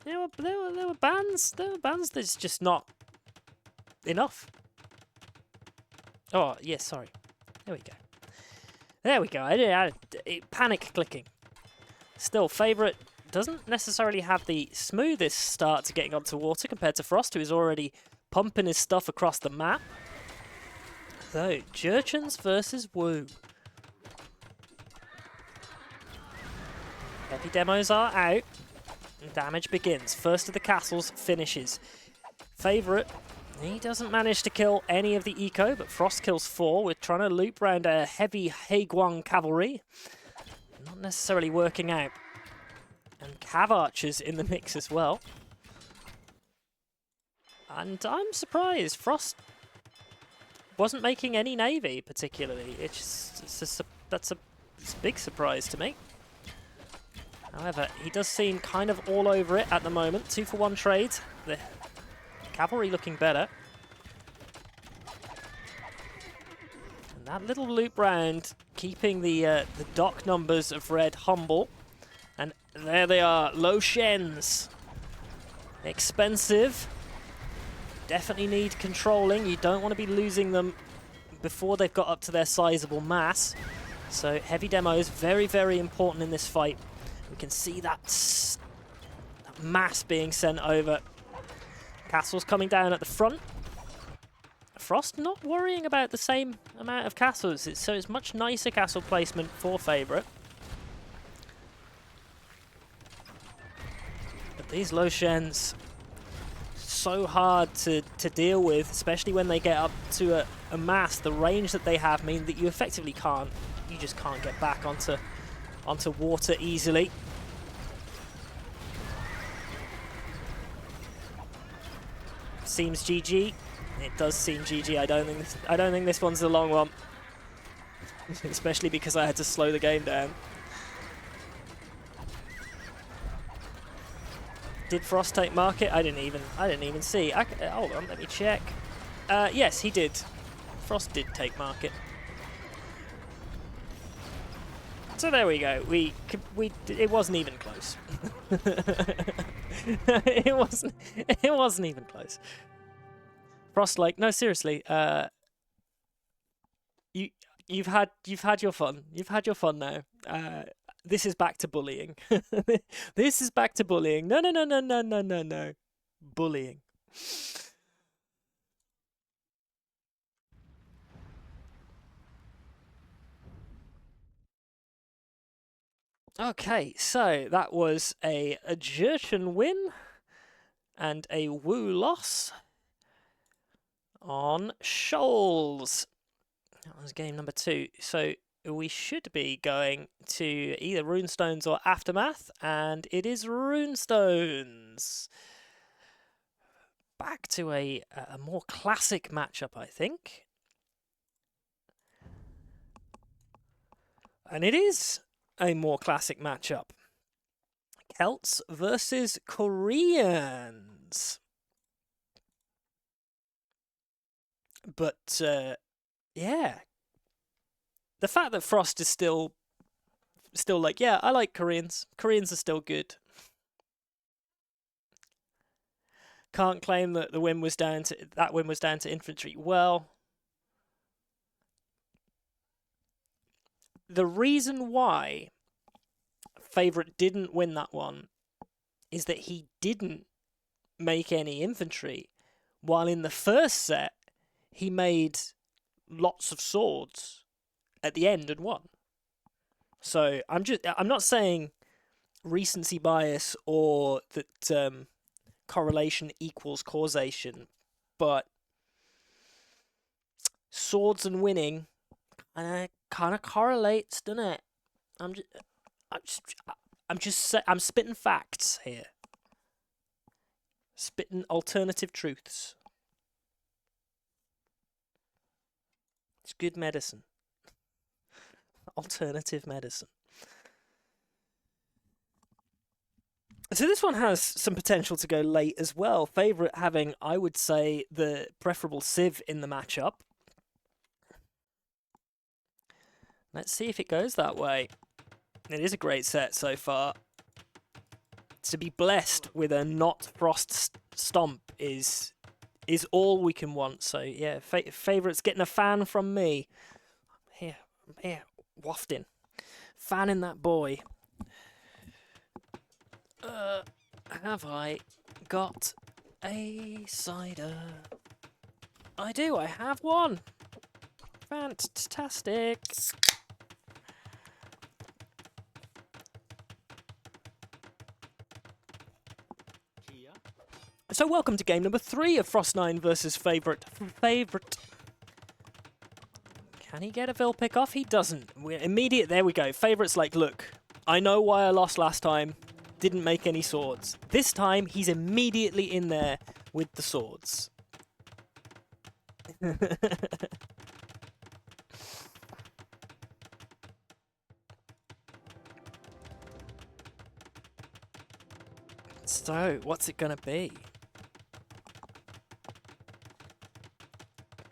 There were bans. There were bans. There's just not enough. Oh, yes, sorry. There we go. There we go. Panic clicking. Still, favourite doesn't necessarily have the smoothest start to getting onto water compared to Frost, who is already pumping his stuff across the map. So, Jerchins versus Wu. Heavy demos are out. And damage begins. First of the castles finishes. Favourite, he doesn't manage to kill any of the eco, but Frost kills 4. We're trying to loop around a heavy Heiguang cavalry. Not necessarily working out. And Cav archers in the mix as well. And I'm surprised Frost wasn't making any navy particularly. That's a big surprise to me. However, he does seem kind of all over it at the moment. 2-for-1 trades. The cavalry looking better. And that little loop round keeping the dock numbers of red humble. And there they are, low shens. Expensive. Definitely need controlling. You don't want to be losing them before they've got up to their sizable mass. So heavy demos, very, very important in this fight. We can see that mass being sent over. Castles coming down at the front. Frost not worrying about the same amount of castles, so it's much nicer castle placement for favourite. But these low shens, so hard to deal with, especially when they get up to a mass. The range that they have mean that you effectively can't, you just can't get back onto water easily. Seems GG. It does seem GG. I don't think this one's a long one, especially because I had to slow the game down. Did Frost take market? I didn't even see. Hold on, let me check. Yes, he did. Frost did take market. So there we go. It wasn't even close. it wasn't even close. Frost, like, no, seriously. You've had your fun. You've had your fun now. This is back to bullying. This is back to bullying. No. Bullying. Okay, so that was a Jerchin win and a Wu loss on Shoals. That was game number 2. So we should be going to either Runestones or Aftermath, and it is Runestones. Back to a more classic matchup, I think. And it is a more classic matchup. Celts versus Koreans. But, yeah, The fact that Frost is still like, yeah, I like Koreans. Koreans are still good. Can't claim that the win was down to infantry. Well, the reason why Favorite didn't win that one is that he didn't make any infantry, while in the first set he made lots of swords at the end and won. So I'm not saying recency bias or that correlation equals causation, but swords and winning kind of correlates, doesn't it? I'm spitting facts here. Spitting alternative truths. It's good medicine. Alternative medicine. So this one has some potential to go late as well. Favorite having, I would say, the preferable Civ in the matchup. Let's see if it goes that way. It is a great set so far. To be blessed with a not Frost stomp is all we can want. So yeah, Favorite's getting a fan from me. Here, wafting. Fanning that boy. Have I got a cider? I do, I have one. Fantastic. So welcome to game number 3 of Frost 9 versus Favorite. Can he get a Vil pick off? He doesn't. We're immediate. There we go. Favorite's like, look, I know why I lost last time. Didn't make any swords. This time, he's immediately in there with the swords. So, what's it gonna be?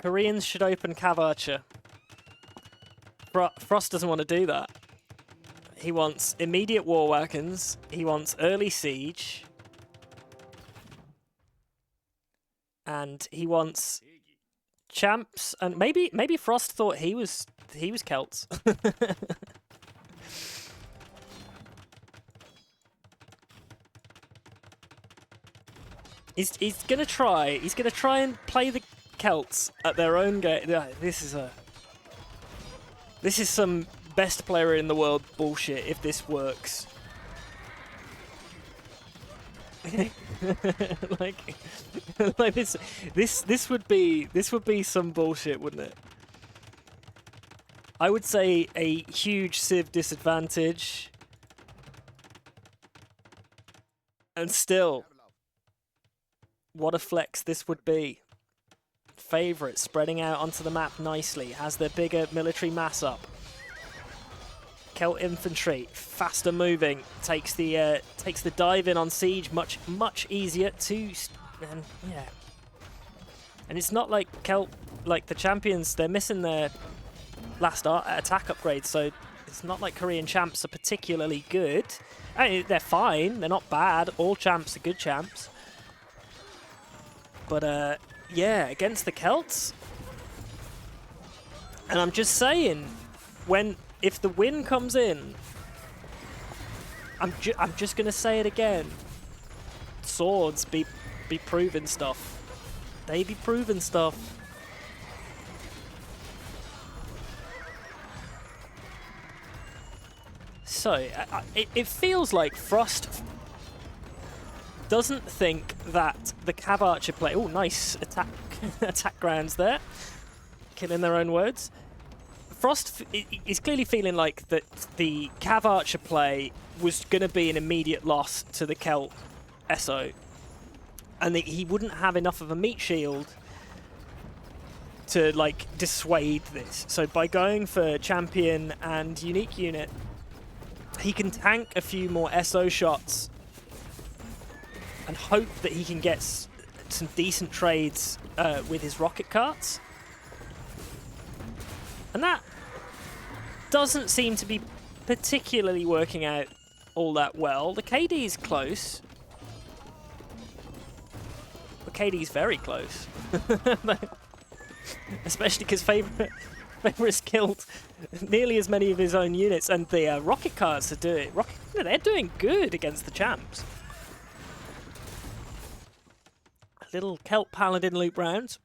Koreans should open Cav Archer. Frost doesn't want to do that. He wants immediate war wagons. He wants early siege. And he wants champs. And maybe Frost thought he was Celts. He's gonna try. He's gonna try and play the Celts at their own game. This is some best player in the world bullshit if this works. like this would be some bullshit, wouldn't it? I would say a huge Civ disadvantage. And still, what a flex this would be. Favorite spreading out onto the map nicely, has their bigger military mass up. Celt infantry, faster moving, takes the dive in on siege much easier to, yeah. And it's not like Celt, like the champions, they're missing their last attack upgrade, so it's not like Korean champs are particularly good. I mean, they're fine, they're not bad. All champs are good champs. But yeah, against the Celts. And I'm just saying, if the win comes in, I'm just gonna say it again. Swords be proving stuff. They be proving stuff. So it feels like Frost doesn't think that the Cav Archer play. Oh, nice attack grounds there, killing their own words. Frost is clearly feeling like that the Cav Archer play was going to be an immediate loss to the Celt SO, and that he wouldn't have enough of a meat shield to like dissuade this. So by going for champion and unique unit, he can tank a few more SO shots and hope that he can get some decent trades with his rocket carts. And doesn't seem to be particularly working out all that well. The KD's close. The KD's very close. Especially because Favorite's killed nearly as many of his own units, and the rocket carts are doing... they're doing good against the champs. A little Kelp Paladin loop round.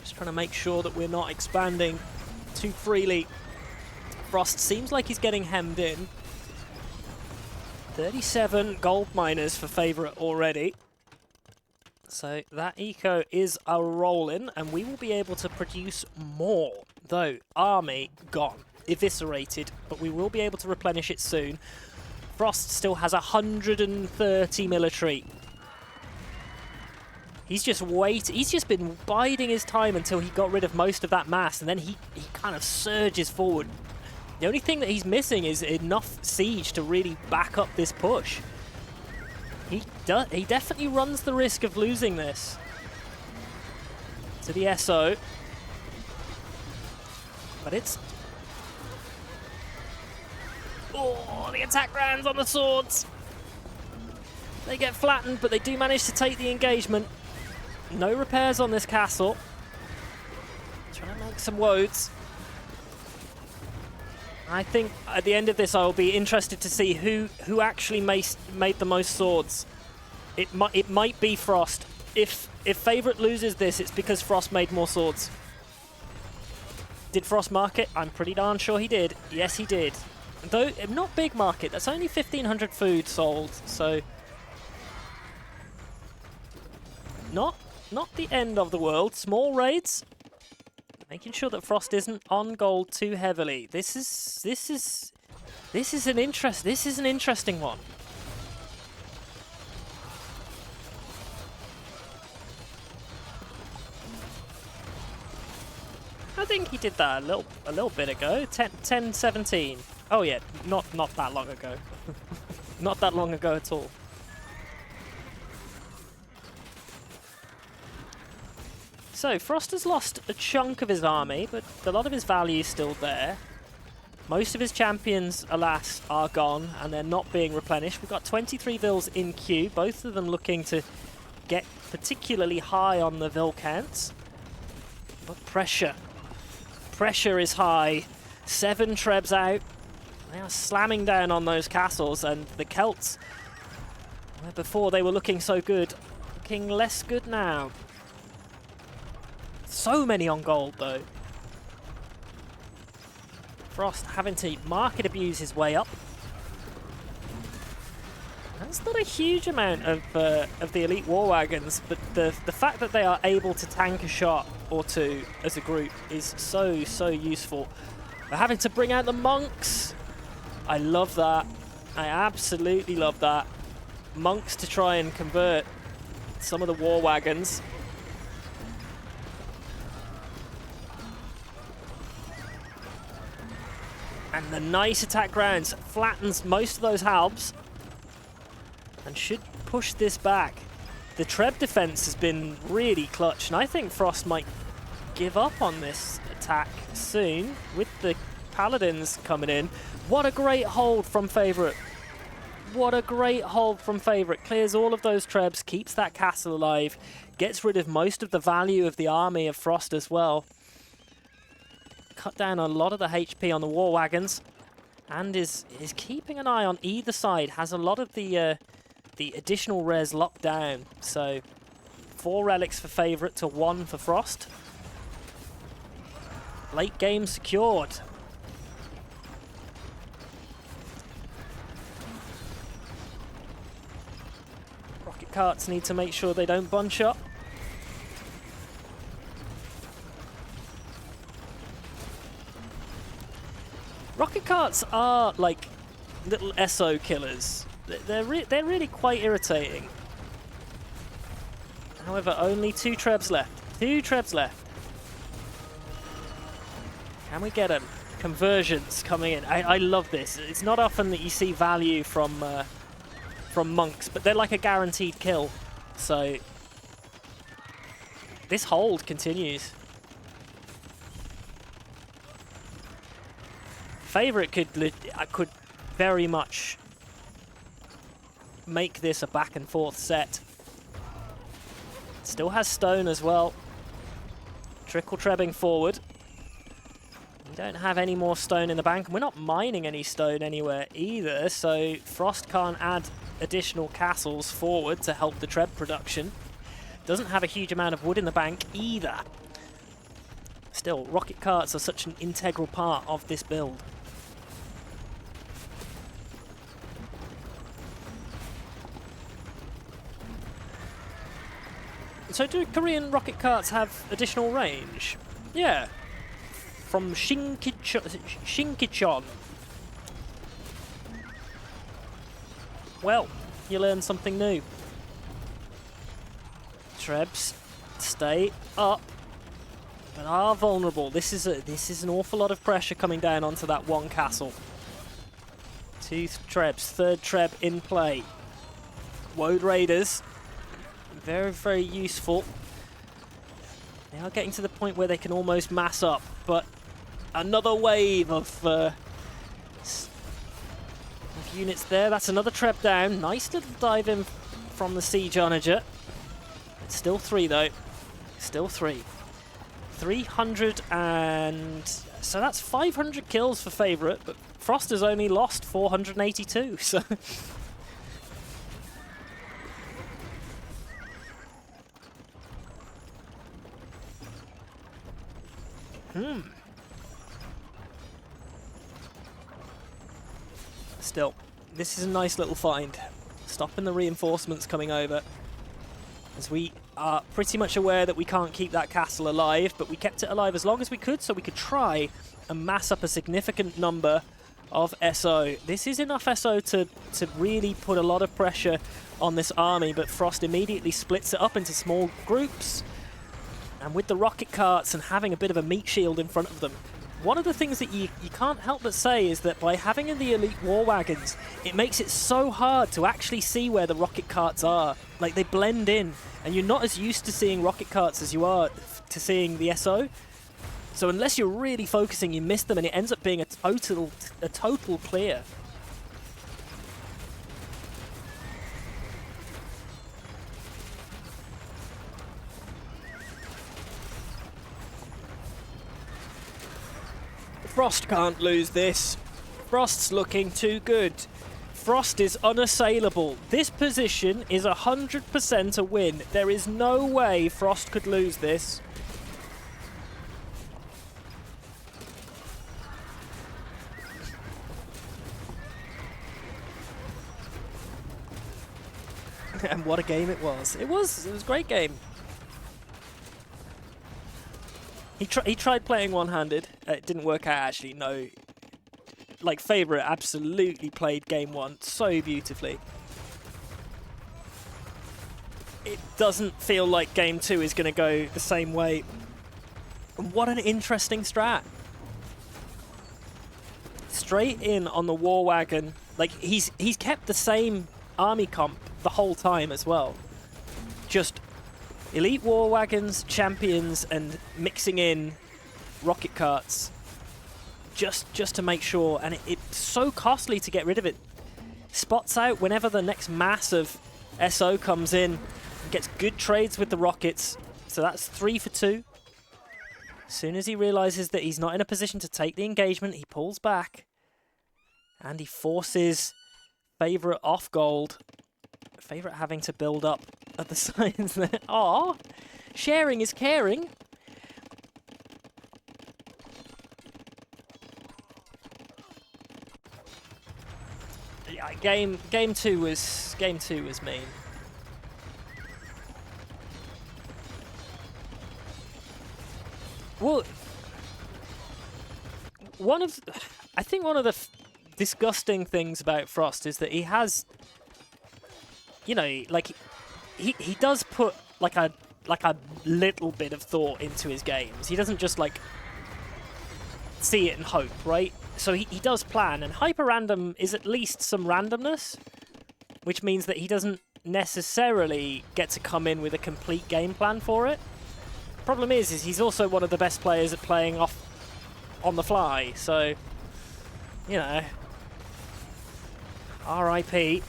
Just trying to make sure that we're not expanding too freely. Frost seems like he's getting hemmed in. 37 gold miners for Favorite already. So that eco is a rolling, and we will be able to produce more. Though, army gone, eviscerated, but we will be able to replenish it soon. Frost still has 130 military. He's just he's just been biding his time until he got rid of most of that mass, and then he kind of surges forward. The only thing that he's missing is enough siege to really back up this push. He definitely runs the risk of losing this to the SO. But it's... oh, the attack rounds on the swords. They get flattened, but they do manage to take the engagement. No repairs on this castle. Trying to make some woads. I think at the end of this, I will be interested to see who actually made the most swords. It might be Frost. If Favorite loses this, it's because Frost made more swords. Did Frost market? I'm pretty darn sure he did. Yes, he did. Though not big market. That's only 1,500 food sold. So not the end of the world. Small raids. Making sure that Frost isn't on gold too heavily. This is an interesting one. I think he did that a little bit ago. 10-17. Oh yeah, not that long ago. Not that long ago at all. So, Frost has lost a chunk of his army, but a lot of his value is still there. Most of his champions, alas, are gone, and they're not being replenished. We've got 23 Vils in queue, both of them looking to get particularly high on the Vil counts. But pressure is high. 7 Trebs out. They are slamming down on those castles, and the Celts, where before they were looking so good, looking less good now. So many on gold, though. Frost having to market abuse his way up. That's not a huge amount of the elite war wagons, but the fact that they are able to tank a shot or two as a group is so useful. We're having to bring out the monks. I love that. I absolutely love that. Monks to try and convert some of the war wagons. And the nice attack rounds flattens most of those halbs and should push this back. The Treb defense has been really clutch, and I think Frost might give up on this attack soon with the Paladins coming in. What a great hold from Favorite. What a great hold from Favorite. Clears all of those Trebs, keeps that castle alive, gets rid of most of the value of the army of Frost as well. Cut down a lot of the HP on the war wagons, and is keeping an eye on either side. Has a lot of the additional res locked down. So 4 relics for Favorite to 1 for Frost. Late game secured. Rocket carts need to make sure they don't bunch up. Rocket carts are like little SO killers. They're really quite irritating. However, only 2 Trebs left. 2 Trebs left. Can we get them? Conversions coming in. I love this. It's not often that you see value from monks, but they're like a guaranteed kill. So this hold continues. Favourite could very much make this a back and forth set. Still has stone as well. Trickle trebbing forward. We don't have any more stone in the bank, and we're not mining any stone anywhere either, so Frost can't add additional castles forward to help the treb production. Doesn't have a huge amount of wood in the bank either. Still, rocket carts are such an integral part of this build. So do Korean rocket carts have additional range? Yeah. From Shinkichon. Well, you learn something new. Trebs stay up, but are vulnerable. This is an awful lot of pressure coming down onto that one castle. 2 Trebs, 3rd Treb in play. Woad Raiders, very, very useful. They are getting to the point where they can almost mass up, but another wave of units there. That's another Treb down. Nice little dive in from the Siege Onager. Still 3 though. Still 3. 300 and... so that's 500 kills for Favourite, but Frost has only lost 482, so... Still, this is a nice little find. Stopping the reinforcements coming over. As we are pretty much aware that we can't keep that castle alive, but we kept it alive as long as we could so we could try and mass up a significant number of SO. This is enough SO to really put a lot of pressure on this army, but Frost immediately splits it up into small groups. And with the rocket carts and having a bit of a meat shield in front of them, one of the things that you can't help but say is that by having the elite war wagons, it makes it so hard to actually see where the rocket carts are. Like, they blend in, and you're not as used to seeing rocket carts as you are to seeing the SO. So unless you're really focusing, you miss them, and it ends up being a total clear. Frost can't lose this. Frost's looking too good. Frost is unassailable. This position is 100% a win. There is no way Frost could lose this. And what a game it was. It was a great game. He tried playing one-handed. It didn't work out, actually, no. Like, Favourite absolutely played game 1 so beautifully. It doesn't feel like game 2 is going to go the same way. And what an interesting strat. Straight in on the war wagon. Like, he's kept the same army comp the whole time as well. Just elite war wagons, champions, and mixing in rocket carts just to make sure. And it's so costly to get rid of it. Spots out whenever the next mass of SO comes in. Gets good trades with the rockets. So that's 3 for 2. As soon as he realizes that he's not in a position to take the engagement, he pulls back. And he forces Favourite off gold. Favourite having to build up at the signs there. Aww, sharing is caring. Yeah, game 2 was mean. Well, I think one of the disgusting things about Frost is that he has, you know, like he does put like a little bit of thought into his games. He doesn't just like see it and hope, right? So he does plan, and hyper random is at least some randomness, which means that he doesn't necessarily get to come in with a complete game plan for it. Problem is he's also one of the best players at playing off on the fly, so you know, R.I.P.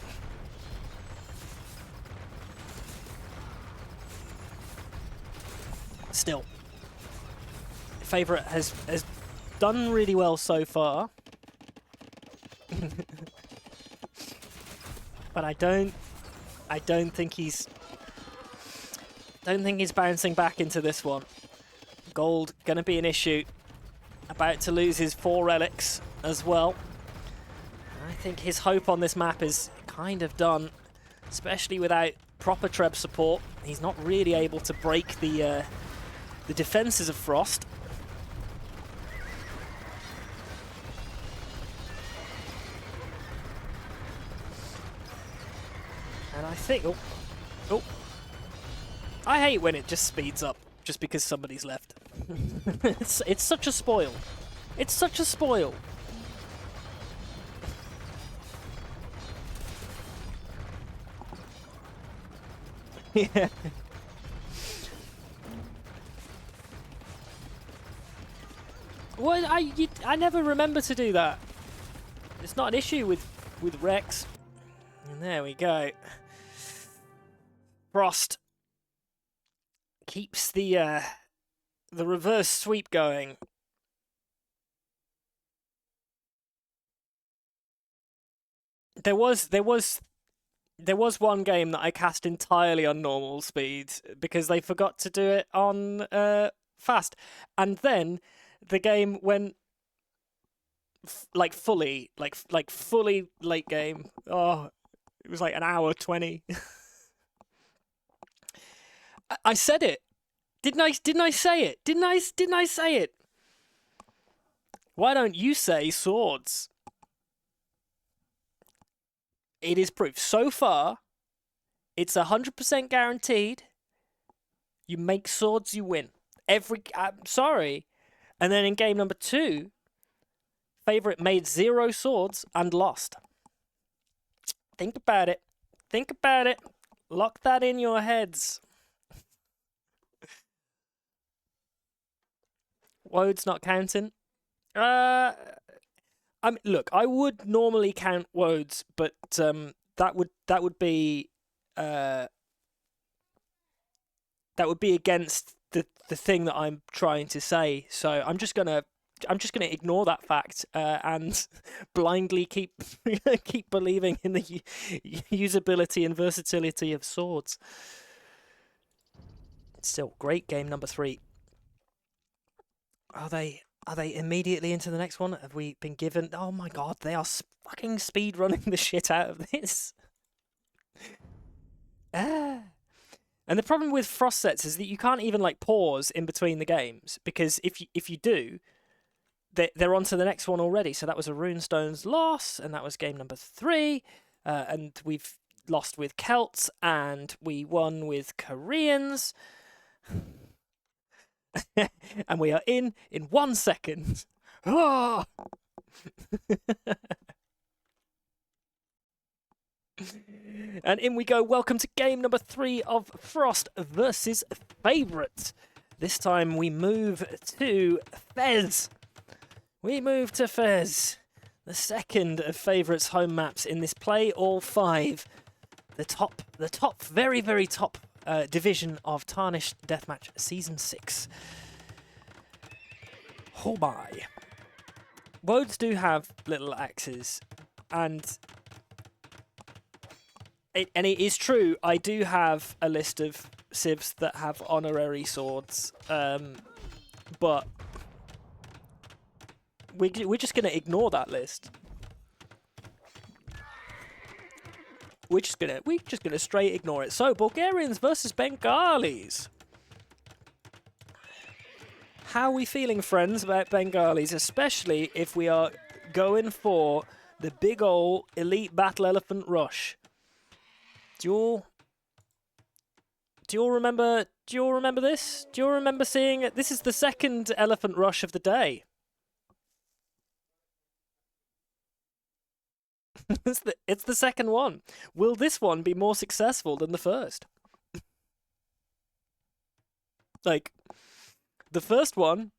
Still, Favourite has done really well so far. But I don't think he's bouncing back into this one. Gold gonna be an issue. About to lose his 4 relics as well. I think his hope on this map is kind of done, especially without proper Treb support. He's not really able to break the defenses of Frost. And I think... Oh. I hate when it just speeds up just because somebody's left. It's such a spoil. It's such a spoil. Yeah. Well, I never remember to do that. It's not an issue with Rex. And there we go. Frost keeps the reverse sweep going. There was one game that I cast entirely on normal speed because they forgot to do it on fast, and then the game went fully late game. Oh, it was like an hour 20. I said it. Didn't I say it? Didn't I say it? Why don't you say swords? It is proof. So far, it's 100% guaranteed. You make swords, you win. I'm sorry. And then in game number 2, Favourite made 0 swords and lost. Think about it. Think about it. Lock that in your heads. Wode's not counting. Look, I would normally count Wodes, but that would be against the thing that I'm trying to say. So I'm just gonna ignore that fact and blindly keep believing in the usability and versatility of swords. Still, great game number 3. Are they immediately into the next one? Have we been given... Oh my god, they are fucking speed running the shit out of this. And the problem with Frost sets is that you can't even pause in between the games, because if you do, they're on to the next one already. So that was a Runestone's loss, and that was game number 3. And we've lost with Celts, and we won with Koreans. And we are in 1 second. Oh! And in we go. Welcome to game number 3 of Frost versus Favourite. This time we move to Fez. The second of Favourite's home maps in this play all 5. The top, very, very top division of Tarnished Deathmatch Season 6. Oh my. Wodes do have little axes, and it is true, I do have a list of civs that have honorary swords, but we're just going to ignore that list. We're just gonna straight ignore it. So, Bulgarians versus Bengalis. How are we feeling, friends, about Bengalis, especially if we are going for the big ol' elite battle elephant rush? Do you all remember this? Do you all remember seeing it? This is the second elephant rush of the day. It's the second one. Will this one be more successful than the first? The first one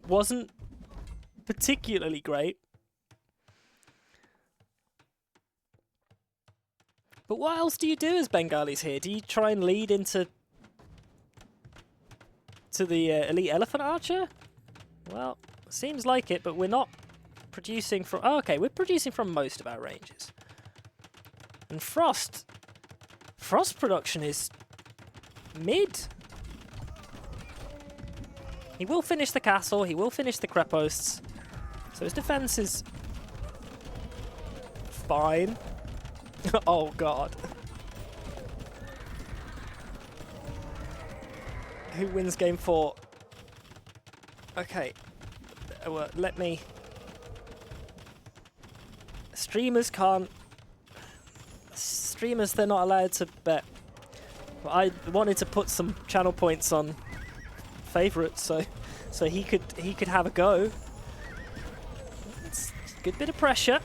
wasn't particularly great. But what else do you do as Bengalis here? Do you try and lead into the elite elephant archer? Well, seems like it, but we're not producing from... Oh, okay, we're producing from most of our ranges. And Frost production is mid. He will finish the castle, he will finish the creposts. So his defense is fine. Oh god. Who wins game 4? Okay. Well, let me... Streamers can't... Streamers, they're not allowed to bet. But I wanted to put some channel points on Favorite, so he could have a go. It's a good bit of pressure.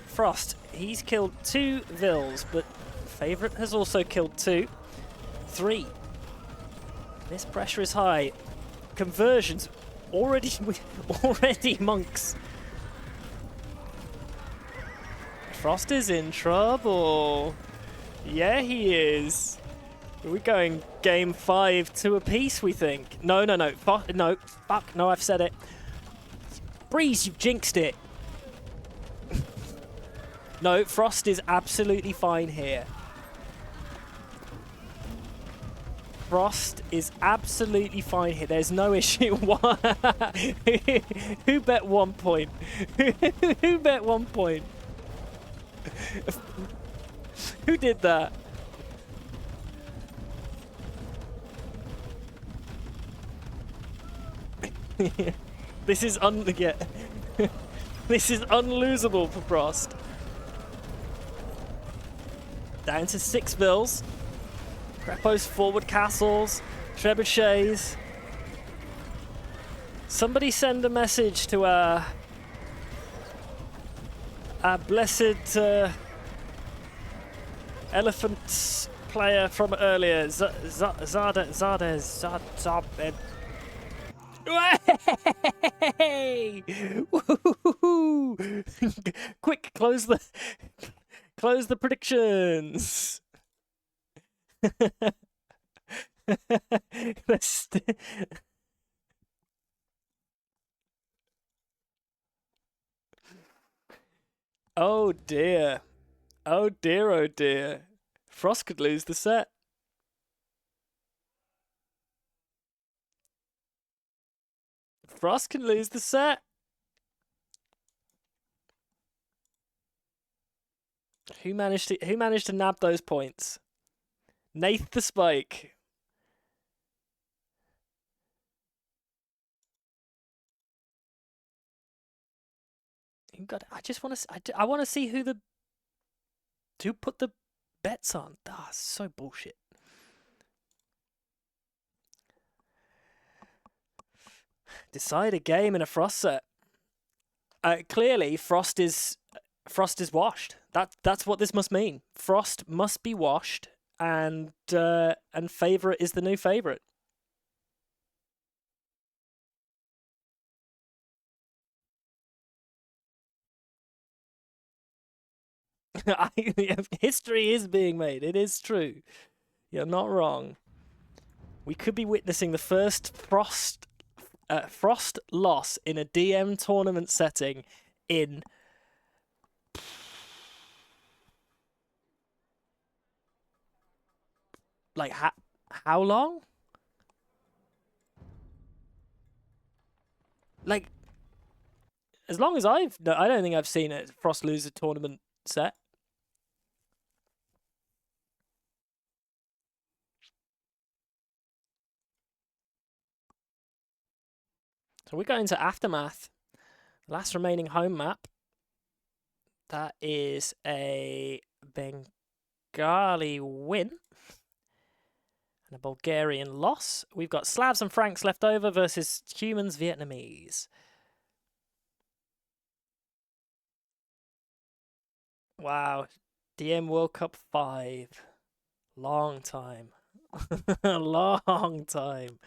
Frost, he's killed 2 Vils, but Favorite has also killed 2. 3. This pressure is high. Conversions already monks. Frost is in trouble. Yeah, he is. We're going game 5 2 apiece, we think. No. No, fuck. No, I've said it. Breeze, you've jinxed it. No, Frost is absolutely fine here. Frost is absolutely fine here. There's no issue. Who bet 1 point? Who bet 1 point? Who did that? This is this is unlosable for Frost. Down to 6 Vils. Crepos forward castles. Trebuchets. Somebody send a message to our blessed elephant player from earlier, Zardez. Hey! Quick, close the predictions. Oh dear. Oh dear, oh dear. Frost could lose the set. Frost can lose the set. Who managed to nab those points? Nath the Spike. I want to see who put the bets on. Ah, so bullshit. Decide a game in a Frost set. Clearly, Frost is washed. That's what this must mean. Frost must be washed, and Favorite is the new Favorite. History is being made. It is true. You're not wrong. We could be witnessing the first Frost loss in a DM tournament setting in like how long? Like as long as I don't think I've seen a Frost lose a tournament set. So we're going to Aftermath. Last remaining home map. That is a Bengali win and a Bulgarian loss. We've got Slavs and Franks left over versus Humans, Vietnamese. Wow. DM World Cup 5. Long time. Long time.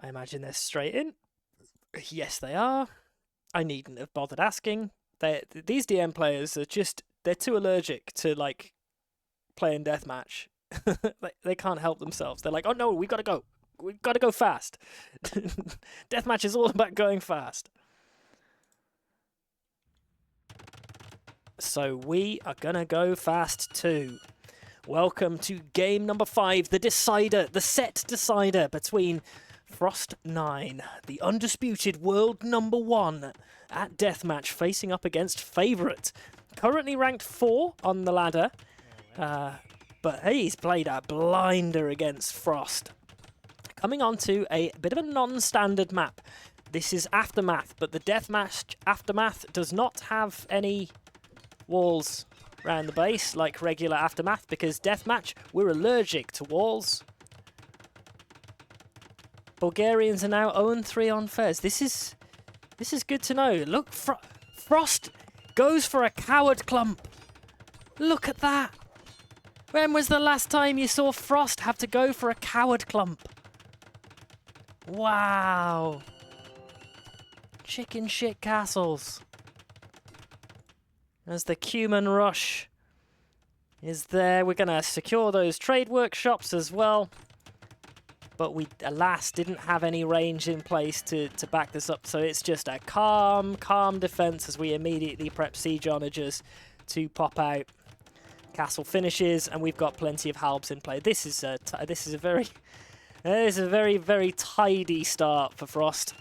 I imagine they're straight in. Yes, they are. I needn't have bothered asking. These DM players are they're too allergic to like playing deathmatch. They can't help themselves. They're like, oh no, we gotta go. We gotta go fast. Deathmatch is all about going fast. So we are gonna go fast too. Welcome to game number 5, the decider, the set decider between Frost9, the undisputed world number 1 at Deathmatch, facing up against Favourite. Currently ranked 4 on the ladder, but he's played a blinder against Frost. Coming on to a bit of a non-standard map. This is Aftermath, but the Deathmatch Aftermath does not have any walls around the base like regular Aftermath, because Deathmatch, we're allergic to walls. Bulgarians are now 0-3 on Fez. This is good to know. Look, Frost goes for a coward clump. Look at that. When was the last time you saw Frost have to go for a coward clump? Wow. Chicken shit castles. As the Cuman rush is there. We're going to secure those trade workshops as well. But we, alas, didn't have any range in place to back this up. So it's just a calm defense as we immediately prep siege onagers to pop out. Castle finishes, and we've got plenty of halbs in play. This is a very tidy start for Frost.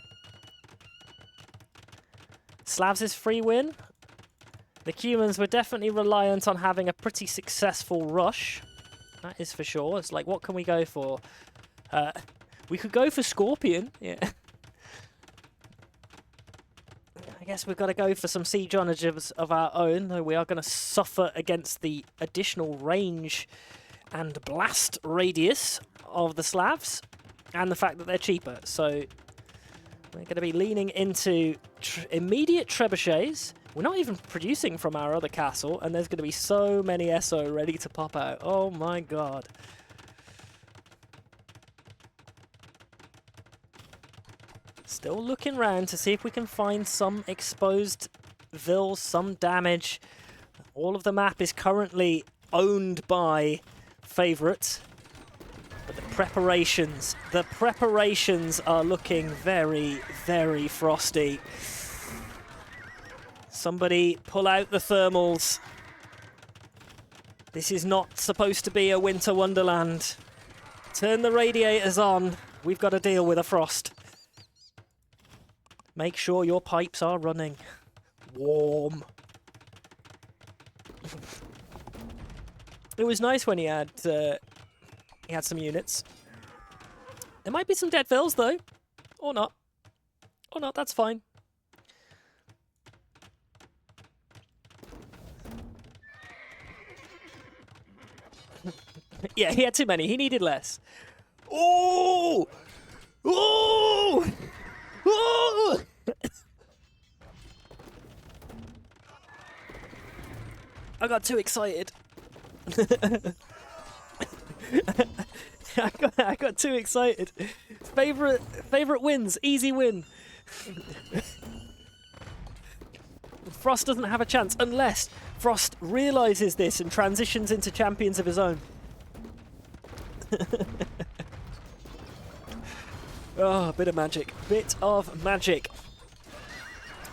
Slavs' free win. The Cumans were definitely reliant on having a pretty successful rush. That is for sure. It's like, what can we go for? We could go for Scorpion. Yeah. I guess we've got to go for some siege onagers of our own, though we are going to suffer against the additional range and blast radius of the Slavs, and the fact that they're cheaper. So we're going to be leaning into immediate trebuchets. We're not even producing from our other castle, and there's going to be so many SO ready to pop out. Oh my god. Still looking around to see if we can find some exposed vills, some damage. All of the map is currently owned by Favourite. But the preparations are looking very, very frosty. Somebody pull out the thermals. This is not supposed to be a winter wonderland. Turn the radiators on. We've got to deal with a frost. Make sure your pipes are running. Warm. It was nice when he had some units. There might be some dead vills though. Or not. Or not, that's fine. Yeah, he had too many. He needed less. Oh! Oh! Oh! I got too excited. I got too excited. Favorite wins. Easy win. Frost doesn't have a chance unless Frost realizes this and transitions into champions of his own. Oh, bit of magic. Bit of magic.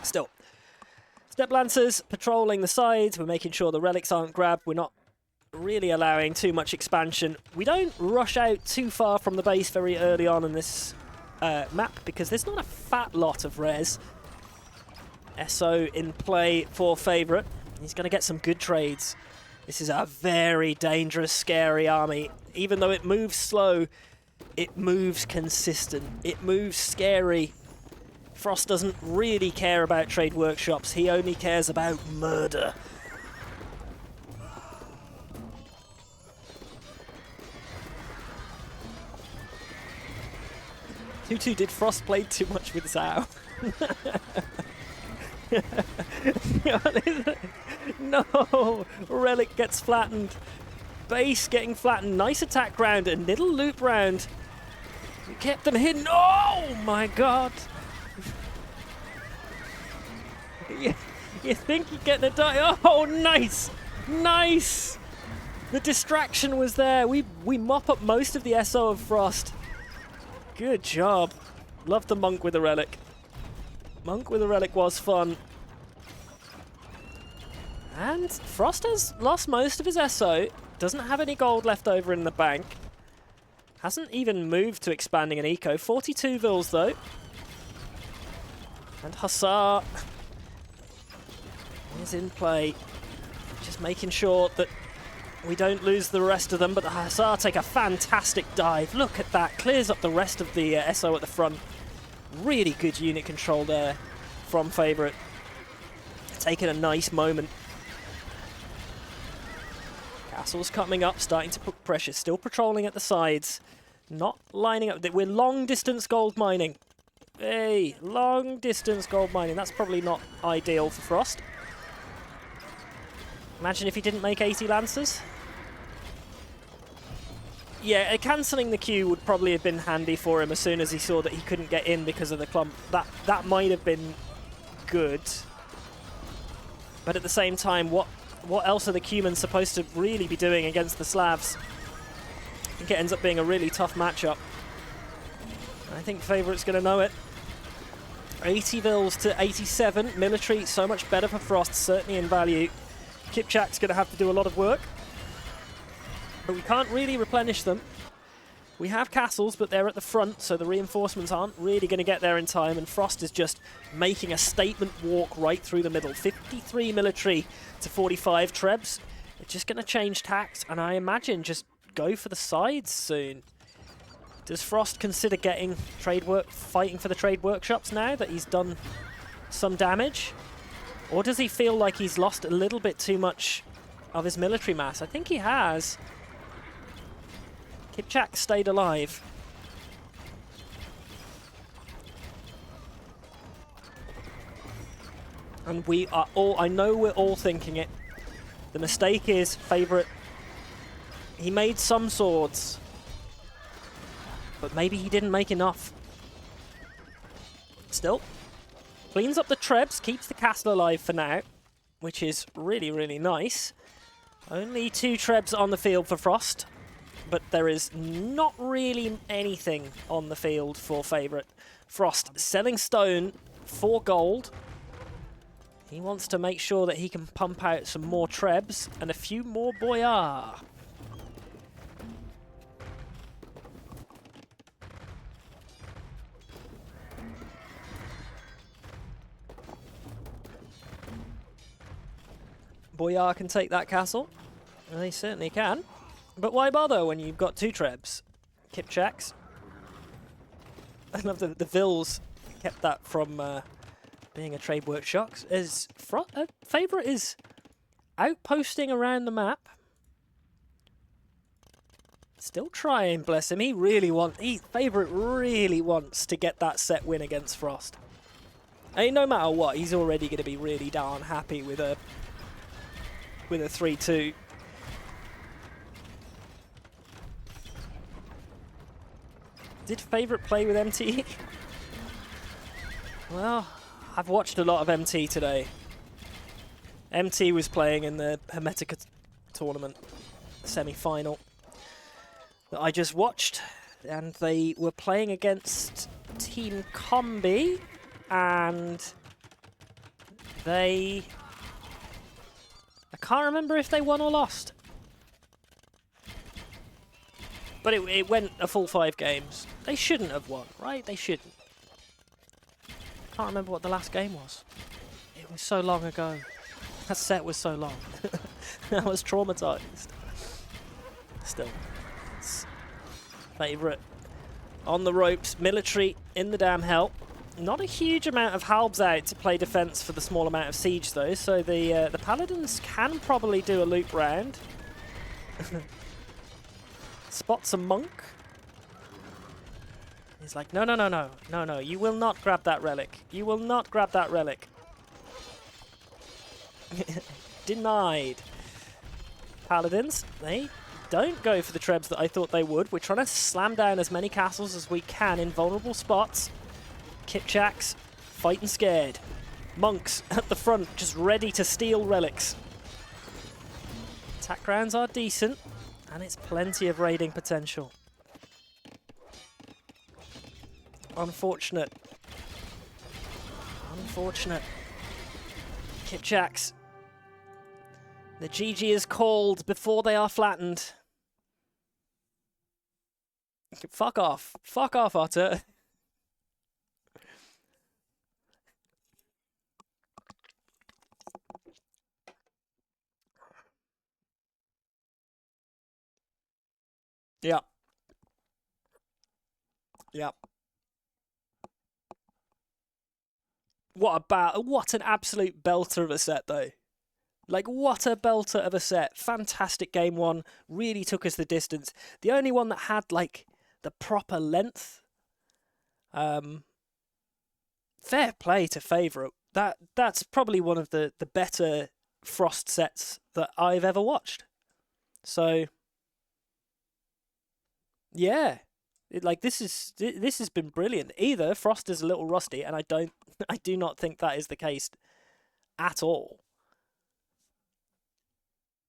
Still. Step Lancers patrolling the sides. We're making sure the relics aren't grabbed. We're not really allowing too much expansion. We don't rush out too far from the base very early on in this map because there's not a fat lot of res. SO in play for Favourite. He's going to get some good trades. This is a very dangerous, scary army. Even though it moves slow, it moves consistent. It moves scary. Frost doesn't really care about trade workshops. He only cares about murder. Tutu, did Frost play too much with Zhao? No! Relic gets flattened. Base getting flattened. Nice attack round. A little loop round. We kept them hidden. Oh my god! You think you're getting a die? Oh, nice! Nice! The distraction was there. We mop up most of the SO of Frost. Good job. Love the Monk with a Relic. Monk with a Relic was fun. And Frost has lost most of his SO. Doesn't have any gold left over in the bank. Hasn't even moved to expanding an eco. 42 Vils though. And Hussar is in play. Just making sure that we don't lose the rest of them, but the Hussar take a fantastic dive. Look at that, clears up the rest of the SO at the front. Really good unit control there from Favourite. Taking a nice moment. Castle's coming up, starting to put pressure, still patrolling at the sides. Not lining up, we're long distance gold mining. Hey, long distance gold mining, that's probably not ideal for Frost. Imagine if he didn't make 80 Lancers. Yeah, cancelling the queue would probably have been handy for him as soon as he saw that he couldn't get in because of the clump. That might have been good. But at the same time, what else are the Cumans supposed to really be doing against the Slavs? I think it ends up being a really tough matchup. I think Favourite's going to know it. 80 Vils to 87. Military, so much better for Frost, certainly in value. Kipchak's going to have to do a lot of work. But we can't really replenish them. We have castles, but they're at the front, so the reinforcements aren't really going to get there in time, and Frost is just making a statement walk right through the middle. 53 military to 45 Trebs. They're just going to change tacks, and I imagine just go for the sides soon. Does Frost consider getting fighting for the trade workshops now that he's done some damage? Or does he feel like he's lost a little bit too much of his military mass? I think he has. Kipchak stayed alive. And we are all, I know we're all thinking it. The mistake is Favourite. He made some swords, but maybe he didn't make enough. Still, cleans up the Trebs, keeps the castle alive for now, which is really, really nice. Only 2 Trebs on the field for Frost, but there is not really anything on the field for Favourite. Frost selling stone for gold. He wants to make sure that he can pump out some more Trebs and a few more Boyar. Boyar can take that castle. They certainly can. But why bother when you've got 2 Trebs? Kipchaks. I love the Vils kept that from being a trade workshop. Favourite is outposting around the map. Still trying, bless him. Favourite really wants to get that set win against Frost. And no matter what, he's already going to be really darn happy with a 3-2. Did Favourite play with MT? Well, I've watched a lot of MT today. MT was playing in the Hermetica tournament semi-final that I just watched, and they were playing against Team Combi, and I can't remember if they won or lost. But it went a full 5 games. They shouldn't have won, right? They shouldn't. Can't remember what the last game was. It was so long ago. That set was so long. I was traumatized. Still. It's Favourite on the ropes. Military in the damn hell. Not a huge amount of halbs out to play defense for the small amount of siege though, so the Paladins can probably do a loop round. Spots a monk. He's like, no, no, no, no, no, no, you will not grab that relic. You will not grab that relic. Denied. Paladins, they don't go for the Trebs that I thought they would. We're trying to slam down as many castles as we can in vulnerable spots. Kipchaks fighting scared. Monks at the front, just ready to steal relics. Attack rounds are decent, and it's plenty of raiding potential. Unfortunate. Unfortunate. Kipchaks. The GG is called before they are flattened. Fuck off. Fuck off, Otter. Yeah. Yeah. What an absolute belter of a set, though. Like, what a belter of a set. Fantastic game one. Really took us the distance. The only one that had, like, the proper length. Fair play to Favourite. That's probably one of the better Frost sets that I've ever watched. So, yeah. This has been brilliant. Either Frost is a little rusty, and I do not think that is the case at all.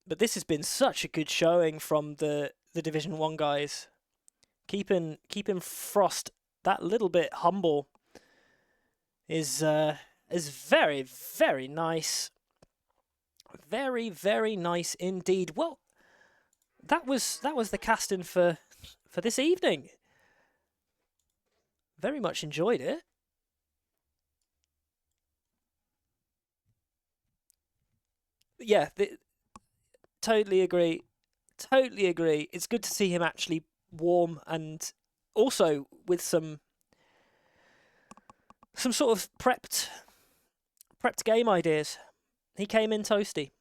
But this has been such a good showing from the Division 1 guys. Keeping Frost that little bit humble is very, very nice. Very, very nice indeed. Well, that was the casting for this evening. Very much enjoyed it. Yeah, totally agree. Totally agree. It's good to see him actually warm and also with some sort of prepped game ideas. He came in toasty.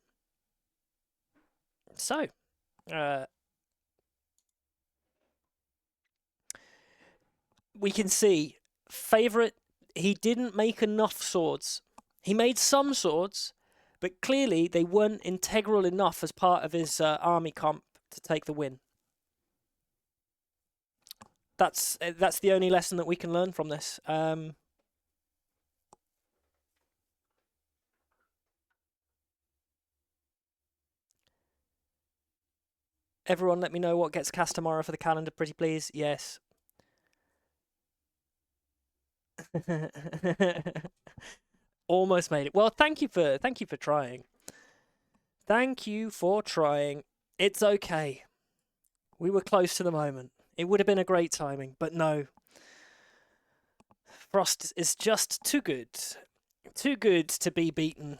So, we can see Favourite, he didn't make enough swords. He made some swords, but clearly they weren't integral enough as part of his army comp to take the win. That's the only lesson that we can learn from this. Everyone, let me know what gets cast tomorrow for the calendar, pretty please. Yes. Almost made it. Well, thank you for trying. Thank you for trying. It's okay. We were close to the moment. It would have been a great timing, but no. Frost is just too good. Too good to be beaten.